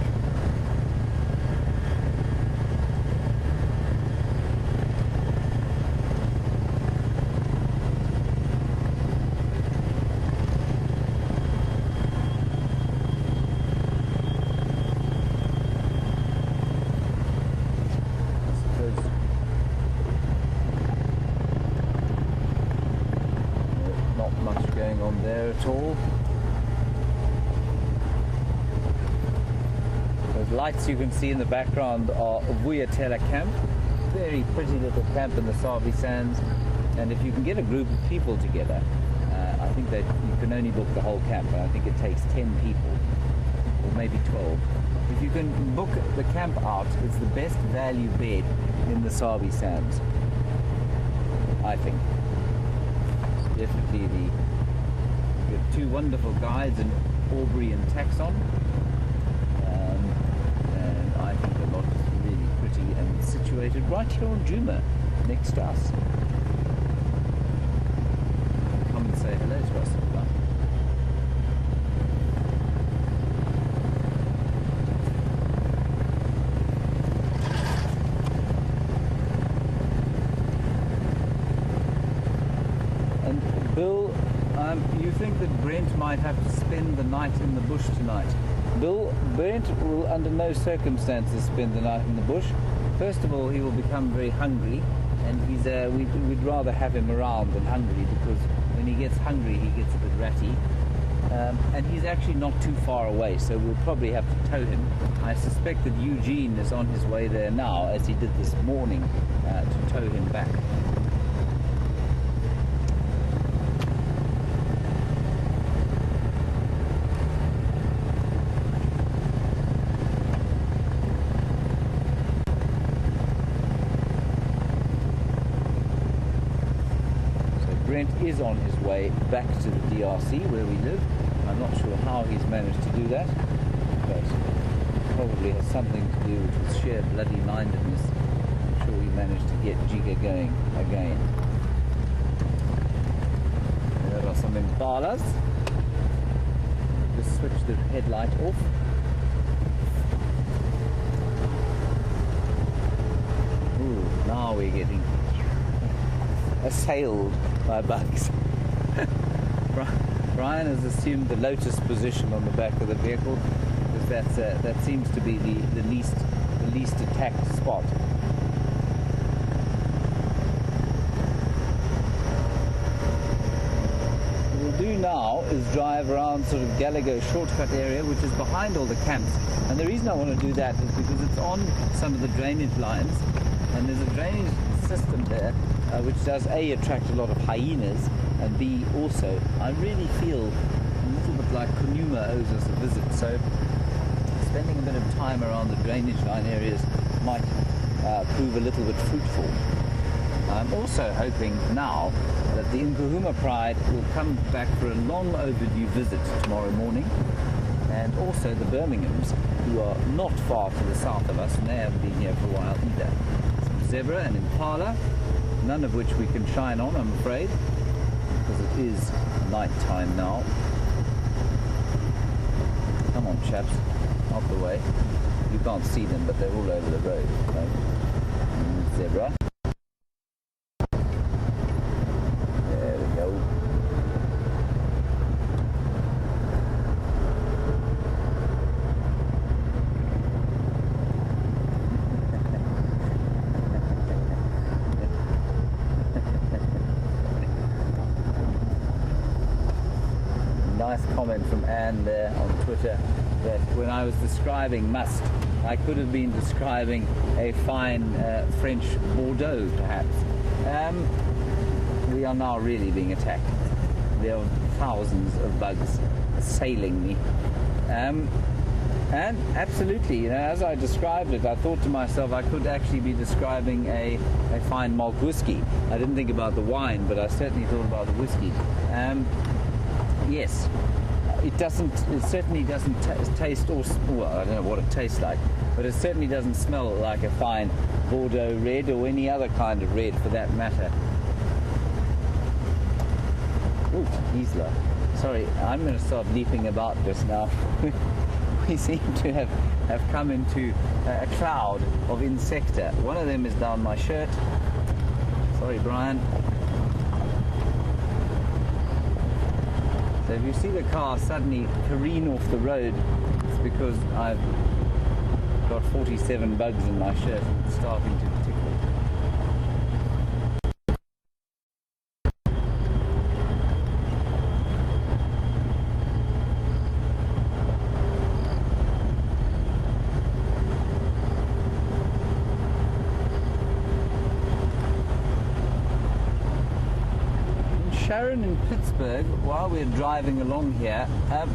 Not much going on there at all. Those lights you can see in the background are Vuyatela Camp. Very pretty little camp in the Sabi Sands. And if you can get a group of people together, I think that you can only book the whole camp, and I think it takes 10 people, or maybe 12. If you can book the camp out, it's the best value bed in the Sabi Sands, I think. Definitely we have two wonderful guides in Aubrey and Taxon, and I think the lot is really pretty and situated right here on Juma, next to us. Come and say hello to us. And Bill, you think that Brent might have to spend the night in the bush tonight? Brent will under no circumstances spend the night in the bush. First of all, he will become very hungry, and we'd rather have him around than hungry, because when he gets hungry he gets a bit ratty. And he's actually not too far away, so we'll probably have to tow him. I suspect that Eugene is on his way there now, as he did this morning, to tow him back. Brent is on his way back to the DRC where we live. I'm not sure how he's managed to do that, but probably has something to do with sheer bloody mindedness. I'm sure he managed to get Giga going again. There are some impalas. Just switch the headlight off. Ooh, now we're getting assailed by bugs. Brian has assumed the lotus position on the back of the vehicle, because that seems to be the least attacked spot. What we'll do now is drive around sort of Gallagher shortcut area, which is behind all the camps. And the reason I want to do that is because it's on some of the drainage lines, and there's a drainage system there which does A, attract a lot of hyenas, and B, also, I really feel a little bit like Kunuma owes us a visit, so spending a bit of time around the drainage line areas might prove a little bit fruitful. I'm also hoping now that the Nkuhuma Pride will come back for a long overdue visit tomorrow morning, and also the Birminghams, who are not far to the south of us, and they haven't been here for a while either. Some zebra and impala, none of which we can shine on, I'm afraid, because it is night time now. Come on, chaps, out the way. You can't see them, but they're all over the road. Okay? Zebra. There we go. nice comment from Anne there on Twitter that when I was describing must, I could have been describing a fine French Bordeaux, perhaps. We are now really being attacked. There are thousands of bugs assailing me. And absolutely, you know, as I described it, I thought to myself I could actually be describing a fine malt whiskey. I didn't think about the wine, but I certainly thought about the whiskey. Yes, it certainly doesn't taste, or well, I don't know what it tastes like, but it certainly doesn't smell like a fine Bordeaux red or any other kind of red for that matter. Oh, Gisela. Sorry, I'm going to start leaping about just now. We seem to have come into a cloud of insecta. One of them is down my shirt. Sorry, Brian. So if you see the car suddenly careen off the road, it's because I've got 47 bugs in my shirt and it's starting to tickle. Sharon in Pittsburgh, while we're driving along here, a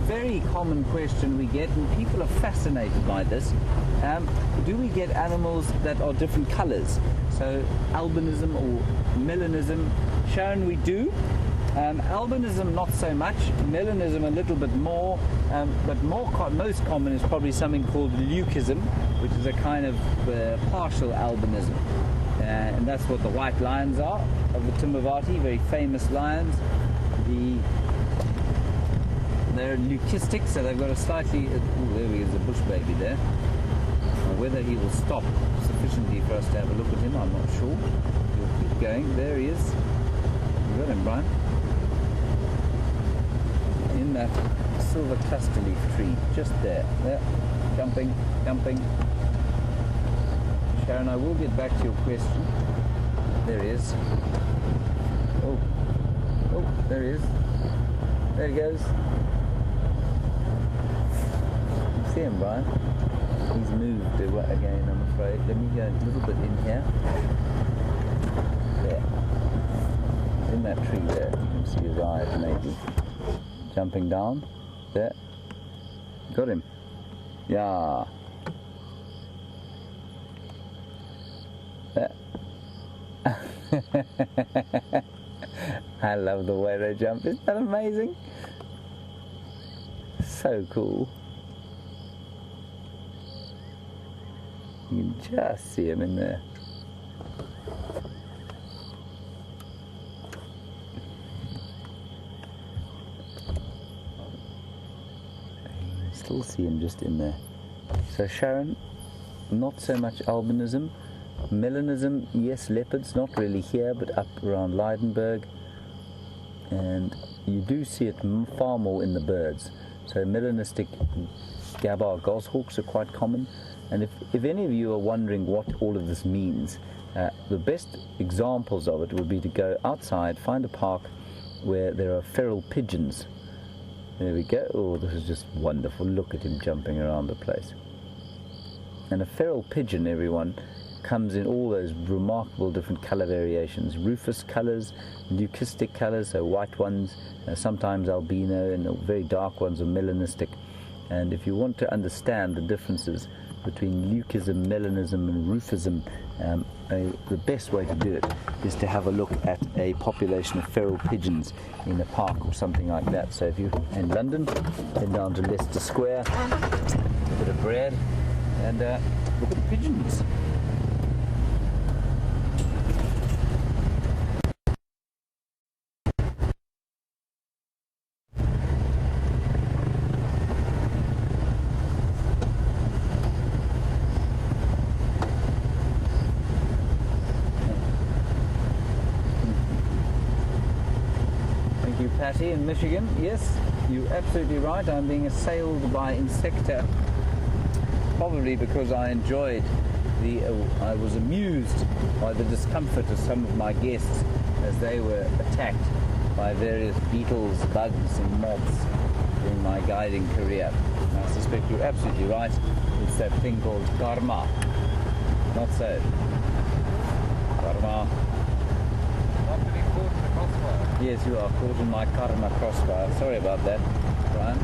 very common question we get, and people are fascinated by this, do we get animals that are different colours? So albinism or melanism. Sharon, we do. Albinism not so much, melanism a little bit more, but most common is probably something called leucism, which is a kind of partial albinism. And that's what the white lions are of the Timbavati, very famous lions. They're leucistic, so they've got a slightly... there he is, a bush baby there. Whether he will stop sufficiently for us to have a look at him, I'm not sure. He'll keep going. There he is. You got him, Brian. In that silver cluster leaf tree, just there. There. Jumping, jumping. Sharon, I will get back to your question. There he is. Oh, there he is. There he goes. You see him, Brian? He's moved again, I'm afraid. Let me go a little bit in here. There. He's in that tree there. You can see his eyes, maybe. Jumping down. There. Got him. Yeah. I love the way they jump. Isn't that amazing? So cool. You can just see him in there. You can still see him just in there. So Sharon, not so much albinism. Melanism, yes, leopards, not really here, but up around Leidenberg. And you do see it far more in the birds. So melanistic gabar goshawks are quite common. And if any of you are wondering what all of this means, the best examples of it would be to go outside, find a park where there are feral pigeons. There we go. Oh, this is just wonderful. Look at him jumping around the place. And a feral pigeon, everyone, comes in all those remarkable different color variations. Rufous colors, leucistic colors, so white ones, sometimes albino, and the very dark ones are melanistic. And if you want to understand the differences between leucism, melanism and rufism, the best way to do it is to have a look at a population of feral pigeons in a park or something like that. So if you're in London, head down to Leicester Square, a bit of bread, and look at the pigeons. Patty in Michigan, yes, you're absolutely right. I'm being assailed by insecta, probably because I enjoyed I was amused by the discomfort of some of my guests as they were attacked by various beetles, bugs and moths in my guiding career. And I suspect you're absolutely right. It's that thing called karma. Not so. Karma. Not to be caught in the crossfire. Yes, you are caught in my karma crossfire. Sorry about that, Brian.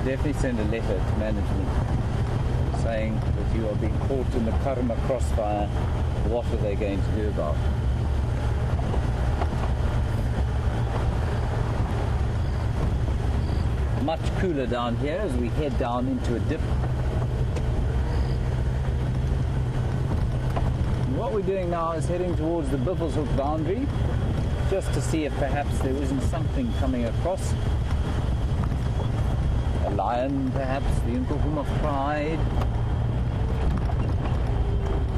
Definitely send a letter to management saying that you are being caught in the karma crossfire. What are they going to do about it? Much cooler down here as we head down into a dip. What we're doing now is heading towards the Biffleshoek boundary, just to see if perhaps there isn't something coming across. A lion, perhaps, the Inkohum of Pride.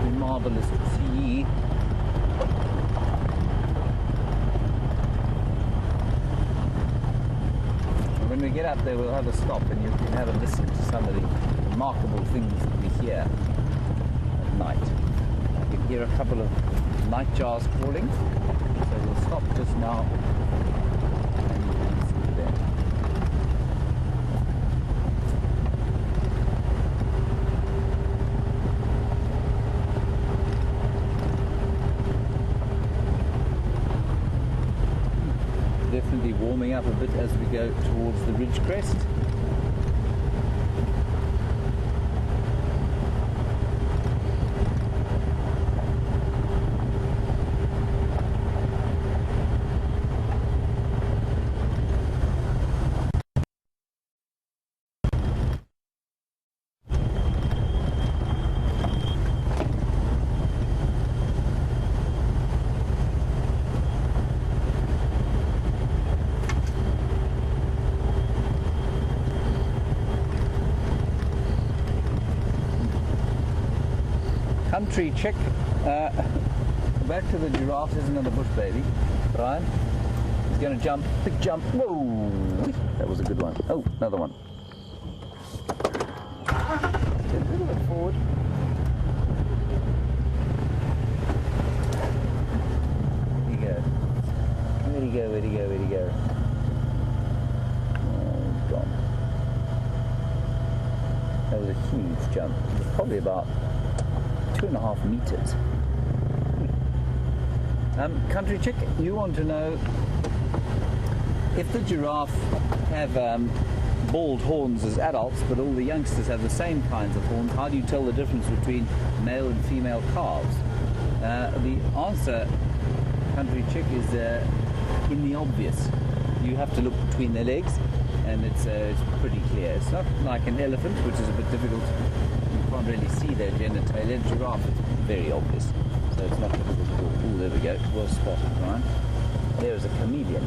Be marvellous to see. When we get up there, we'll have a stop and you can have a listen to some of the remarkable things that we hear at night. You can hear a couple of nightjars calling, so we'll stop just now and you can listen to them. Definitely warming up a bit as we go towards the ridge crest. Country chick. Back to the giraffe. There's another bush baby. Brian. He's going to jump. Big jump. Whoa! That was a good one. Oh, another one. Get a little bit forward. Where'd he go? Where'd he go? Where'd he go? Where'd he go? Oh, he's gone. That was a huge jump. It was probably about 2.5 meters. Country chick, you want to know if the giraffe have bald horns as adults, but all the youngsters have the same kinds of horns. How do you tell the difference between male and female calves? The answer, country chick, is in the obvious. You have to look between their legs, and it's pretty clear. It's not like an elephant, which is a bit difficult. You can't really see their genitalia. Giraffe, it's very obvious, so it's not difficult at all. Oh, there we go. Well spotted, Ryan. There is a chameleon,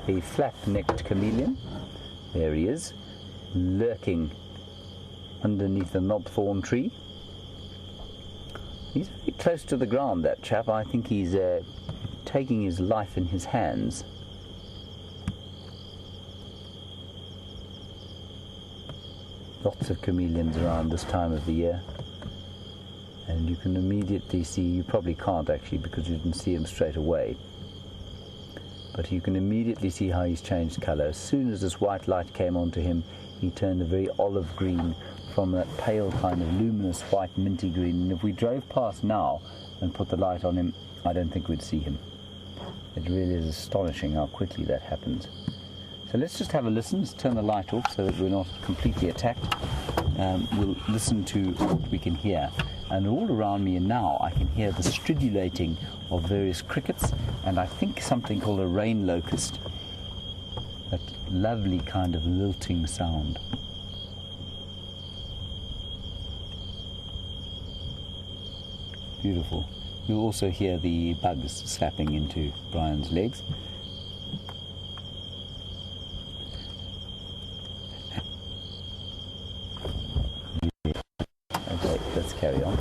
a flat-necked chameleon. There he is, lurking underneath a knobthorn tree. He's very close to the ground, that chap. I think he's taking his life in his hands. Lots of chameleons around this time of the year, and you can immediately see, you probably can't actually because you didn't see him straight away, but you can immediately see how he's changed colour. As soon as this white light came onto him, he turned a very olive green from that pale kind of luminous white minty green, and if we drove past now and put the light on him, I don't think we'd see him. It really is astonishing how quickly that happens. So let's just have a listen. Let's turn the light off so that we're not completely attacked. We'll listen to what we can hear. And all around me now I can hear the stridulating of various crickets, and I think something called a rain locust. That lovely kind of lilting sound. Beautiful. You'll also hear the bugs slapping into Brian's legs. Okay, let's carry on.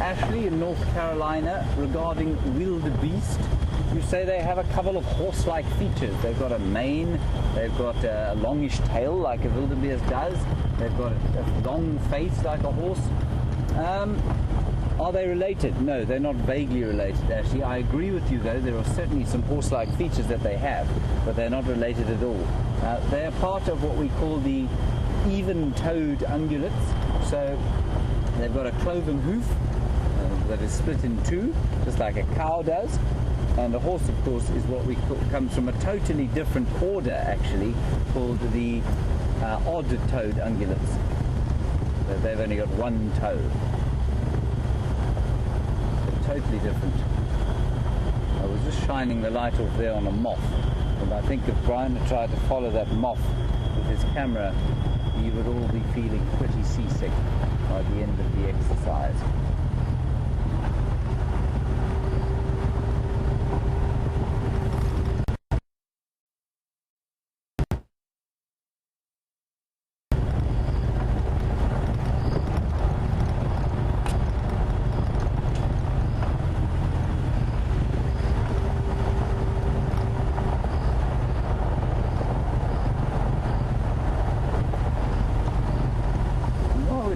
Ashley in North Carolina regarding wildebeest. You say they have a couple of horse-like features. They've got a mane, they've got a longish tail like a wildebeest does, they've got a long face like a horse. Are they related? No, they're not vaguely related, actually. I agree with you, though. There are certainly some horse-like features that they have, but they're not related at all. They're part of what we call the even-toed ungulates. So they've got a cloven hoof that is split in two, just like a cow does. And a horse, of course, is what we call, comes from a totally different order, actually, called the odd-toed ungulates. So they've only got one toe. Totally different. I was just shining the light off there on a moth, and I think if Brian had tried to follow that moth with his camera, you would all be feeling pretty seasick by the end of the exercise.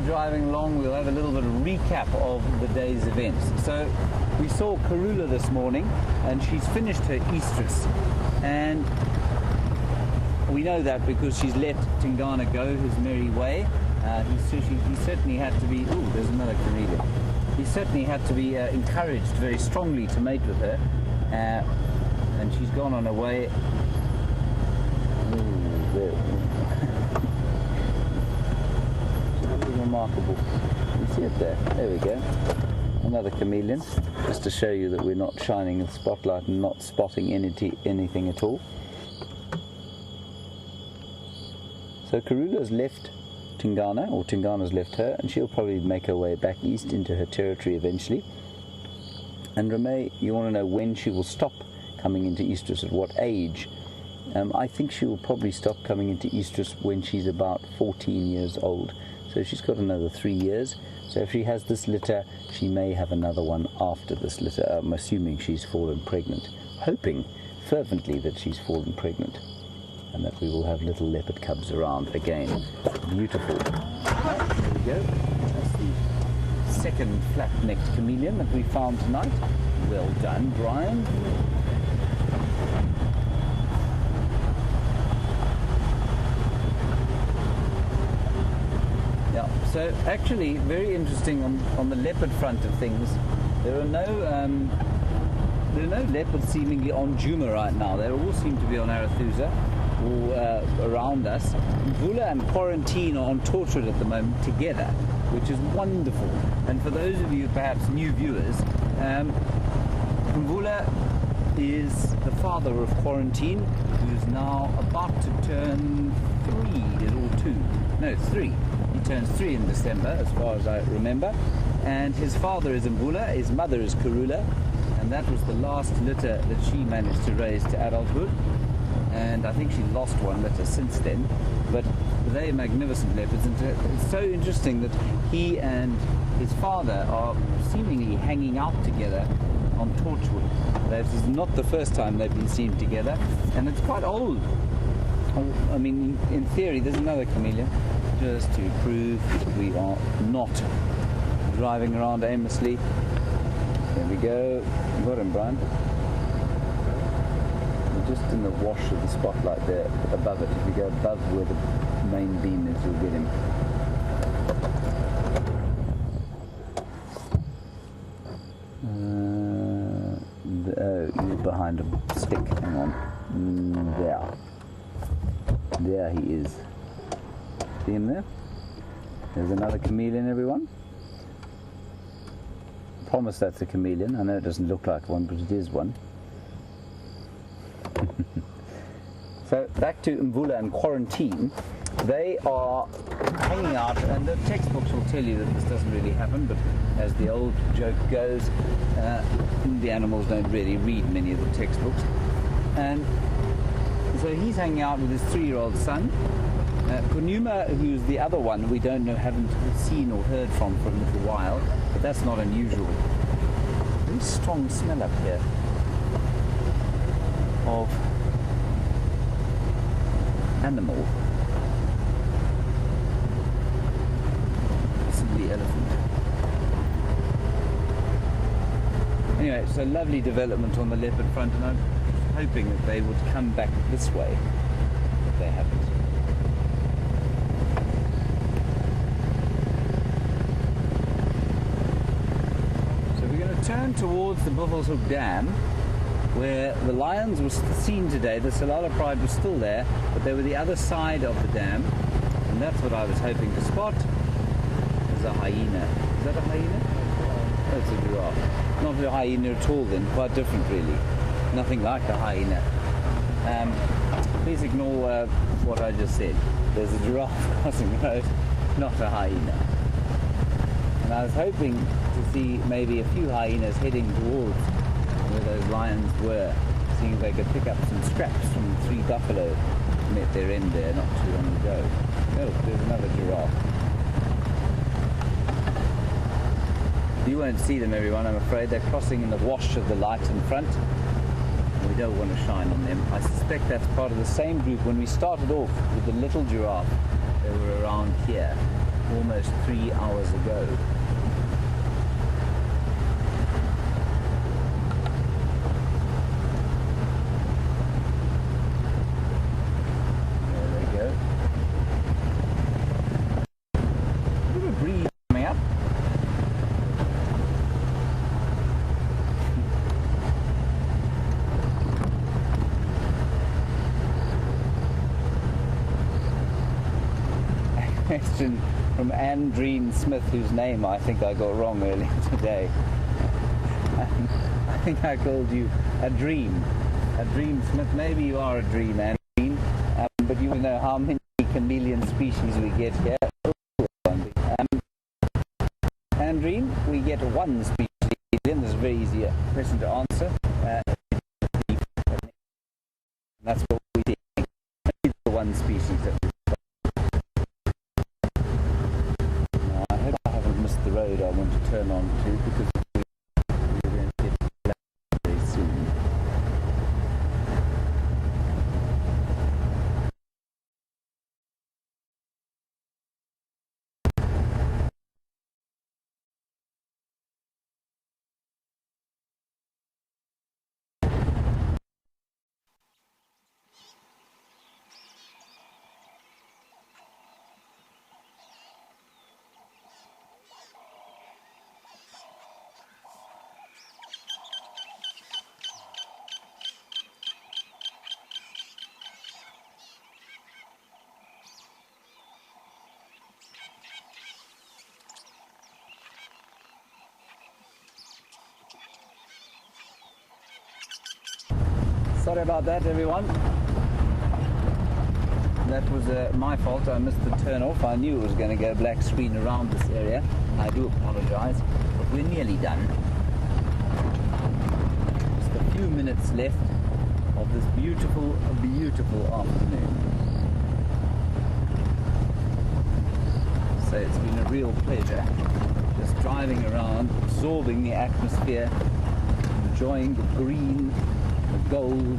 Driving along, we'll have a little bit of recap of the day's events. So we saw Karula this morning, and she's finished her estrus, and we know that because she's let Tingana go his merry way. He certainly had to be, ooh, there's another chameleon. He certainly had to be encouraged very strongly to mate with her, and she's gone on her way. Ooh, there. Remarkable. You see it there? There we go. Another chameleon, just to show you that we're not shining the spotlight and not spotting anything at all. So Karula's left Tingana, or Tingana's left her, and she'll probably make her way back east into her territory eventually. And Ramey, you want to know when she will stop coming into estrus, at what age? I think she will probably stop coming into estrus when she's about 14 years old. So she's got another 3 years. So if she has this litter, she may have another one after this litter. I'm assuming she's fallen pregnant, hoping fervently that she's fallen pregnant and that we will have little leopard cubs around again. Beautiful. There we go. That's the second flat-necked chameleon that we found tonight. Well done, Brian. So actually, very interesting on the leopard front of things. There are no leopards seemingly on Djuma right now. They all seem to be on Arathusa or around us. Mvula and Quarantine are on Torchwood at the moment together, which is wonderful. And for those of you perhaps new viewers, Mvula is the father of Quarantine, who's now about to turn 3. He turns 3 in December, as far as I remember. And his father is Mvula, his mother is Karula, and that was the last litter that she managed to raise to adulthood. And I think she lost one litter since then. But they're magnificent leopards, and it's so interesting that he and his father are seemingly hanging out together on Torchwood. This is not the first time they've been seen together, and it's quite old. I mean, in theory, there's another chameleon, just to prove that we are not driving around aimlessly. There we go. You got him, Brian. We're just in the wash of the spotlight there, above it. If you go above where the main beam is, you'll get him. You're behind a stick. Hang on. There. There he is. See him there? There's another chameleon, everyone. I promise that's a chameleon. I know it doesn't look like one, but it is one. So back to Mvula and Quarantine. They are hanging out, and the textbooks will tell you that this doesn't really happen, but as the old joke goes, the animals don't really read many of the textbooks. And so he's hanging out with his 3-year-old son, Kunuma, who's the other one we don't know, haven't seen or heard from for a little while, but that's not unusual. Very strong smell up here of animal. Possibly elephant. Anyway, it's a lovely development on the leopard front, and I'm hoping that they would come back this way, but they haven't. Turn towards the Buffelshoek Dam, where the lions were seen today. The Salala Pride was still there, but they were the other side of the dam, and that's what I was hoping to spot. There's a hyena. Is that a hyena? Oh, it's a giraffe. Not a hyena at all then, quite different really. Nothing like a hyena. Please ignore what I just said. There's a giraffe crossing the road, not a hyena. And I was hoping to see maybe a few hyenas heading towards where those lions were, seeing if they could pick up some scraps from 3 buffalo who met their end there not too long ago. Oh, there's another giraffe. You won't see them, everyone, I'm afraid. They're crossing in the wash of the light in front. We don't want to shine on them. I suspect that's part of the same group. When we started off with the little giraffe, they were around here almost 3 hours ago. Question from Andreen Smith, whose name I think I got wrong earlier today. I think I called you a dream. A dream Smith. Maybe you are a dream, Andreen. But you know how many chameleon species we get here. Andreen, we get 1 species. This is a very easy question to answer. That's what we think. The 1 species that we the road I want to turn on to, because we're going to get black very soon. Sorry about that, everyone. That was my fault. I missed the turn off. I knew it was going to go black screen around this area. I do apologize, but we're nearly done. Just a few minutes left of this beautiful, beautiful afternoon. So it's been a real pleasure just driving around, absorbing the atmosphere, enjoying the green, the gold,